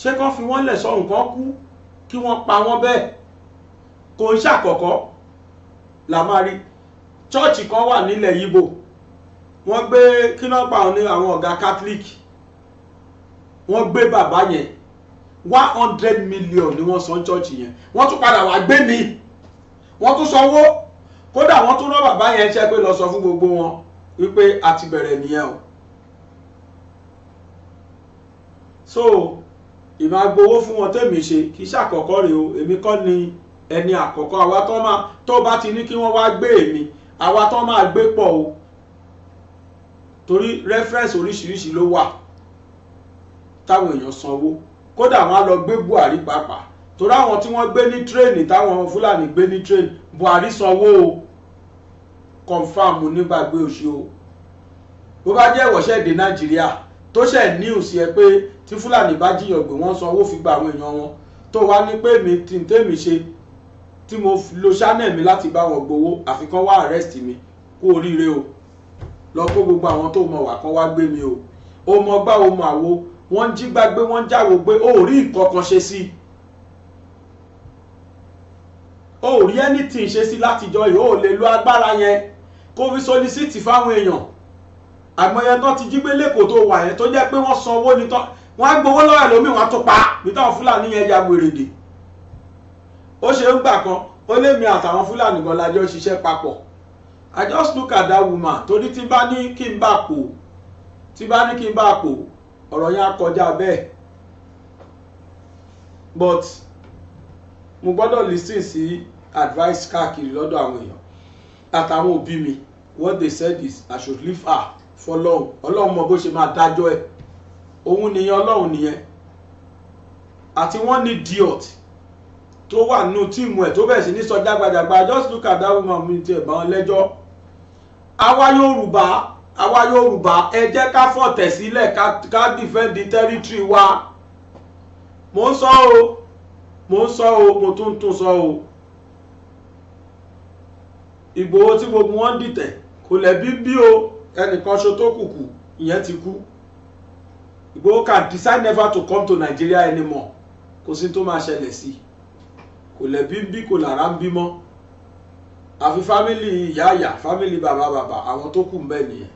ṣé kán fi wọ́n lẹ̀ sọ́hùn kan kú kí wọ́n pa wọ́n bẹ́ẹ̀ kò ń ṣàkọ́kọ́ la máa rí chọ́ọ̀chì kan wà nílẹ̀ Yíbò wọ́n gbé kí náà pa àwọn ọ̀gá Catholic wọ́n gbé bàbá yẹn 100 million ni wọ́n san church yẹn wọ́n tún padà wá gbé mi wọ́n tún sanwó kódà wọ́n tún rán bàbá yẹn ṣe pé lọ sọ fún gbogbo wọn wípé a ti bẹ̀rẹ̀ nìyẹn o so ìmọ̀ agbowó fún wọn tèmi ṣe kì í ṣàkọ́kọ́ rèé o èmi kọ́ ni ẹni àkọ́kọ́ àwa tó bá ti ní kí wọ́n wá gbé èmi àwa tó máa gbé pọ̀ o torí reference oríṣiríṣi ló wà táwọn èèyàn sanwó kódà wọn á lọ gbé Buhari pàápàá torí àwọn tí wọ́n gbé ní tírèènì táwọn Fúlàní gbé ní tírèènì Buhari sanwó o confam nígbàgbé òṣì o bó bá jẹ́ ìwọ̀ṣẹ́ èdè Nàìjíríà tó ṣẹ̀ news yẹ pé tí Fúlàní bá jiyàn gbé wọ́n sanwó fi gba àwọn èèyàn wọn tó wá ní pé mi tí n tèmi ṣe tí mo lo channel mi láti bá wọn gbowó àfikán wá arrest mi kú oríire o lọ kó gbogbo àwọn tó mọ̀ wá kán wá gbé mi o ó mọ gbá ó mọ àwo wọ́n jí gbàgbé wọ́n jáwó gbé ó rí nǹkan kan ṣe sí ó rí anything ṣe sí látijọ́ yìí, ó lè lo agbára yẹn kó fi solicit fáwọn èèyàn. Àìmọye tán ti jí gbé lẹ́kọ̀ọ́ tó wà yẹn tó jẹ́ pé wọ́n san owó ní tán, wọ́n á gbowó lọ́wọ́ ẹlòmíì wọ́n á tó pa bí táwọn Fúlàní yẹn ya wèrèdè. Ó ṣe ń gbà kan ó lé mi àtàwọn Fúlàní gan lájọ ṣiṣẹ́ papọ̀. I just look at that woman torí tí bá ní kí n bá pò ọ̀rọ̀ yẹn á kọjá bẹ́ẹ̀, but mo gbọ́dọ̀ listen sí advice káàkiri lọ́dọ̀ àwọn èèyàn àtàwọn òbí mi. What they said is I should leave her for long. Ọlọ́run mọ bó ṣe máa dájọ́ ẹ̀, òun nìyẹn, Ọlọ́run nìyẹn. Àti wọ́n ní idiot tó wà nínú tíìmù ẹ̀ tó bẹ̀rẹ̀ sí ní sọ jágbajàgba. Just look at that woman mi ti ẹ̀ bá wọn lẹ́jọ́. Àwa Yorùbá ẹ jẹ́ ká fọ̀tẹ̀ sílẹ̀ ká defend the territory wa. Mo ń sọ o, mo tún sọ o. Ìgbòho tí gbogbo wọn dìtẹ̀ kò lẹ́bí bí o, ẹnìkan ṣo tó kùkù ìyẹn ti kú. Ìgbòho can decide never to come to Nigeria anymore, kò sí tó máa ṣẹlẹ̀ sí, kò lẹ́bí bí kò lára ń bímọ. Àfi fámìlì ìyá fámìlì bàbá àwọn tó kù ń bẹ nìyẹn.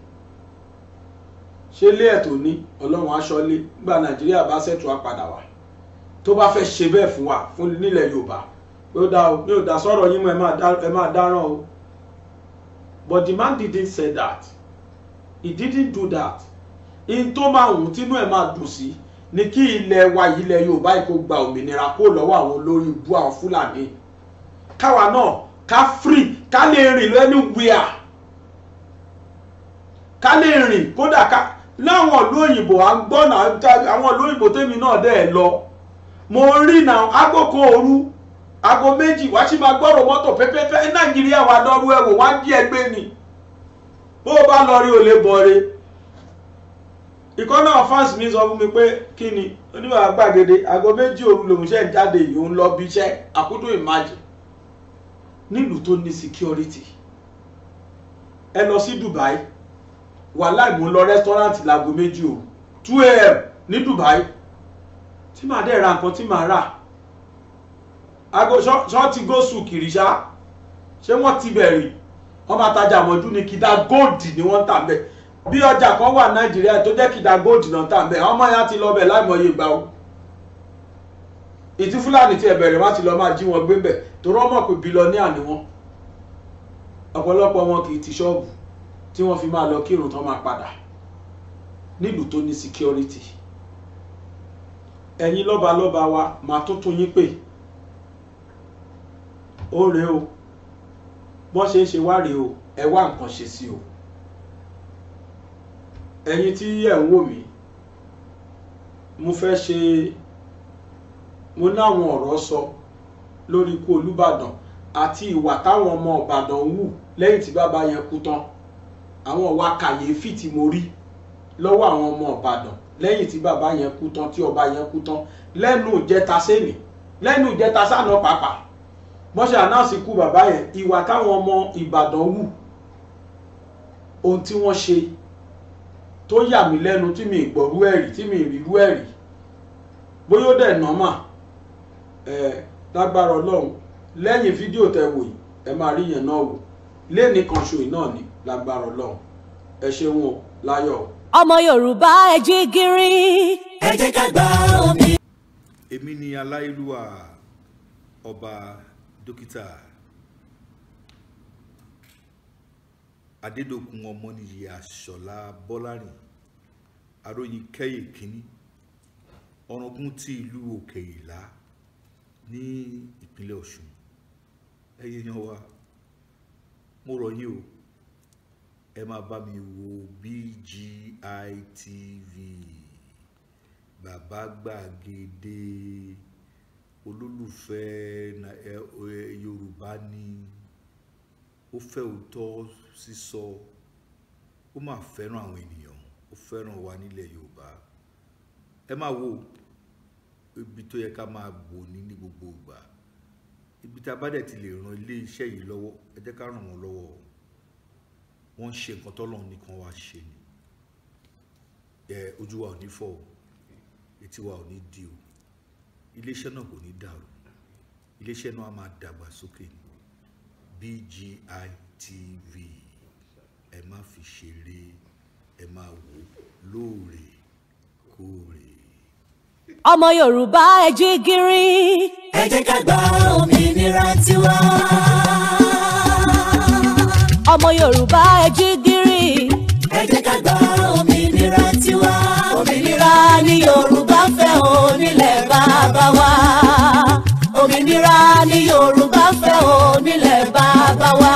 Ṣé lé ẹ̀ tó ní Ọlọ́run aṣọ́lé nígbà Nàìjíríà bá ṣètò àpadà wá tó bá fẹ́ ṣe bẹ́ẹ̀ fún wa fún nílẹ̀ Yorùbá pé ó dá o, mi ò dá sọ̀rọ̀ yín mọ́, ẹ máa dáràn o. But the man didn't say that. He didn't do that. In tó máa hùn tínú ẹ̀ máa dùn sí ni kí ilẹ̀ wa yìí, ilẹ̀ Yorùbá yìí kó gba òmìnira kó lọ́wọ́ àwọn olórí ibú àwọn Fúlàní. Káwa náà ká free, ká lè rìn anywhere, ká lè rìn kódà ká láwọn ìlú òyìnbó à ń gbọ́ náà, àwọn ìlú òyìnbó tèmi náà dẹ̀ lọ. Mo rí náà aago kan òru, aago méjì wá sí máa gbọ́rọ̀ mọ́tò pẹ́pẹ́pẹ́. Nàìjíríà wà dọ́rú ẹ̀wò wá jí ẹgbẹ́ ni. Bó o bá lọ rí o lè bọ̀re. Ìkan náà fans mi sọ fún mi pé kí ni oníbàárà gbàgede aago méjì òru lòun ṣe ń jáde yìí ń lọ bí iṣẹ́. Àkútó imagine nílùú tó ní security. Ẹ lọ sí Dubai, wàláì mo lọ rẹ́sítọ́ráǹtì láago méjì òru 2 AM ní Dubai tí màá dẹ̀ ra nǹkan tí màá rà. Aago ṣọ́ ti gósù kìrìṣà, ṣé wọ́n ti bẹ̀rẹ̀ wọ́n máa tajà mọ́jú ní kìdá gold ni wọ́n ń tà bẹ́ẹ̀. Bí ọjà kan wà Nàìjíríà tó jẹ́ kìdá gold náà tà bẹ́ẹ̀, ọmọ yẹn ti lọ bẹ̀ láìmọye ìgbà o. Ìtí Fúlàní ti ẹ̀bẹ̀rẹ̀ wá ti lọ máa jí wọn gbé bẹ̀ torí wọ́n mọ̀ pé bílọ́níà ni wọ́n. Ọ̀pọ̀lọpọ̀ wọn kì í ti ṣọ́ọ̀bù tí wọ́n fi máa lọ kírun tán máa padà nílùú tó ní security. Ẹ̀yin lọ́balọ́ba wa máa tuntun yín pè ó rèé o, bọ́n ṣe ń ṣe wá rèé o, ẹ wá nǹkan ṣe sí o. Ẹ̀yin tí ẹ̀ ń wò mí, mo láwọn ọ̀rọ̀ sọ lórí ikú Olúbàdàn àti ìwà táwọn ọmọ Ìbàdàn wù lẹ́yìn tí bàbá yẹn kú tán. Àwọn ìwà kàyéfì tí mo rí lọ́wọ́ àwọn ọmọ Ìbàdàn lẹ́yìn tí bàbá yẹn kú tán, tí ọba yẹn kú tán, lẹ́nu ìjẹta sẹ́ni, lẹ́nu ìjẹta sáà pàápàá bọ́n ṣe ànáàsì kú bàbá yẹn. Ìwà táwọn ọmọ Ìbàdàn wù, ohun tí wọ́n ṣe tó yà mí lẹ́nu tí mi ìgbọ̀rú ẹ̀rí, tí mi ìrírú ẹ̀rí, bóyá ó dẹ̀ nọ́mà. Lágbára Ọlọ́run lẹ́yìn fídíò tẹ́ wò yìí ẹ máa rí yẹn náà wò. Léni kan ṣo yìí náà ni lágbára Ọlọ́run. Ẹ ṣeun o, láyọ̀. Ọmọ Yorùbá ẹ jí gìrì, ẹ jẹ́ ká gba omi. Èmi ni Aláìlúwà ọba dókítà Adédòkun Ọmọnìyí Àṣọlá Bọ́lárìn aróyin kẹ́yè kínní ọ̀ràngún ti ìlú Òkè Ìlá ní ìpínlẹ̀ Ọ̀ṣun. Ẹ̀yin yan wa, mo rọ̀ yín o, ẹ máa bá mi wo BGI TV, bàbá gbàgede, olólùfẹ́ Yorùbá ni, ó fẹ́ òótọ́ sísọ, ó máa fẹ́ràn àwọn ènìyàn, ó fẹ́ràn wa nílẹ̀ Yorùbá. Ẹ máa wo ibi tó yẹ ká máa bò ní gbogbo ìgbà, ibi tá a bá dẹ̀ ti lè ran ilé iṣẹ́ yìí lọ́wọ́, ẹ jẹ́ ká ràn wọ́n lọ́wọ́. Wọ́n ṣe nǹkan tọ́lọ́run nìkan wá ṣe ni. Ojú wa ò ní fọ́ o, etí wa ò ní di o, ilé iṣẹ́ náà kò ní dàrú. iléeṣẹ́ náà máa dàgbà sókè ní BGI TV ẹ má fi ṣeré ẹ má wò lóòrèkóòrè. ọmọ Yorùbá ẹ jí gìrì. ẹ jẹ́ ká gba òmìnira tiwa. ọmọ Yorùbá ẹ jí gìrì. ẹ jẹ́ ká gba òmìnira tiwa. òmìnira ni Yorùbá fẹ́ o nílẹ̀ bàbá wa. òmìnira ni Yorùbá fẹ́ o nílẹ̀ bàbá wa.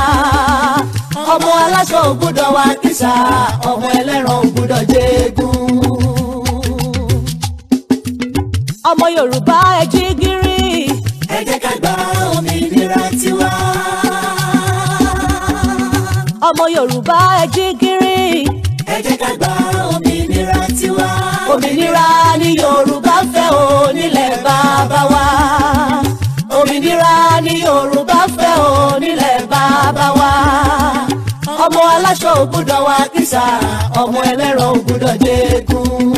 ọmọ aláṣọ ò gbọ́dọ̀ wá kìsà, ọmọ ẹlẹ́ran ò gbọ́dọ̀ jẹ́gun. ọmọ Yorùbá ẹ jí gìrì. ẹ jẹ́ ká gba òmìnira tiwa. ọmọ Yorùbá ẹ jí gìrì. ẹ jẹ́ ká gba òmìnira tiwa. òmìnira ni Yorùbá fẹ́ o nílẹ̀ bàbá wa. òmìnira ni Yorùbá fẹ́ o nílẹ̀ bàbá wa. ọmọ aláṣọ ò gbọ́dọ̀ wá kìsà, ọmọ ẹlẹ́ran ò gbọ́dọ̀ jẹ́gun.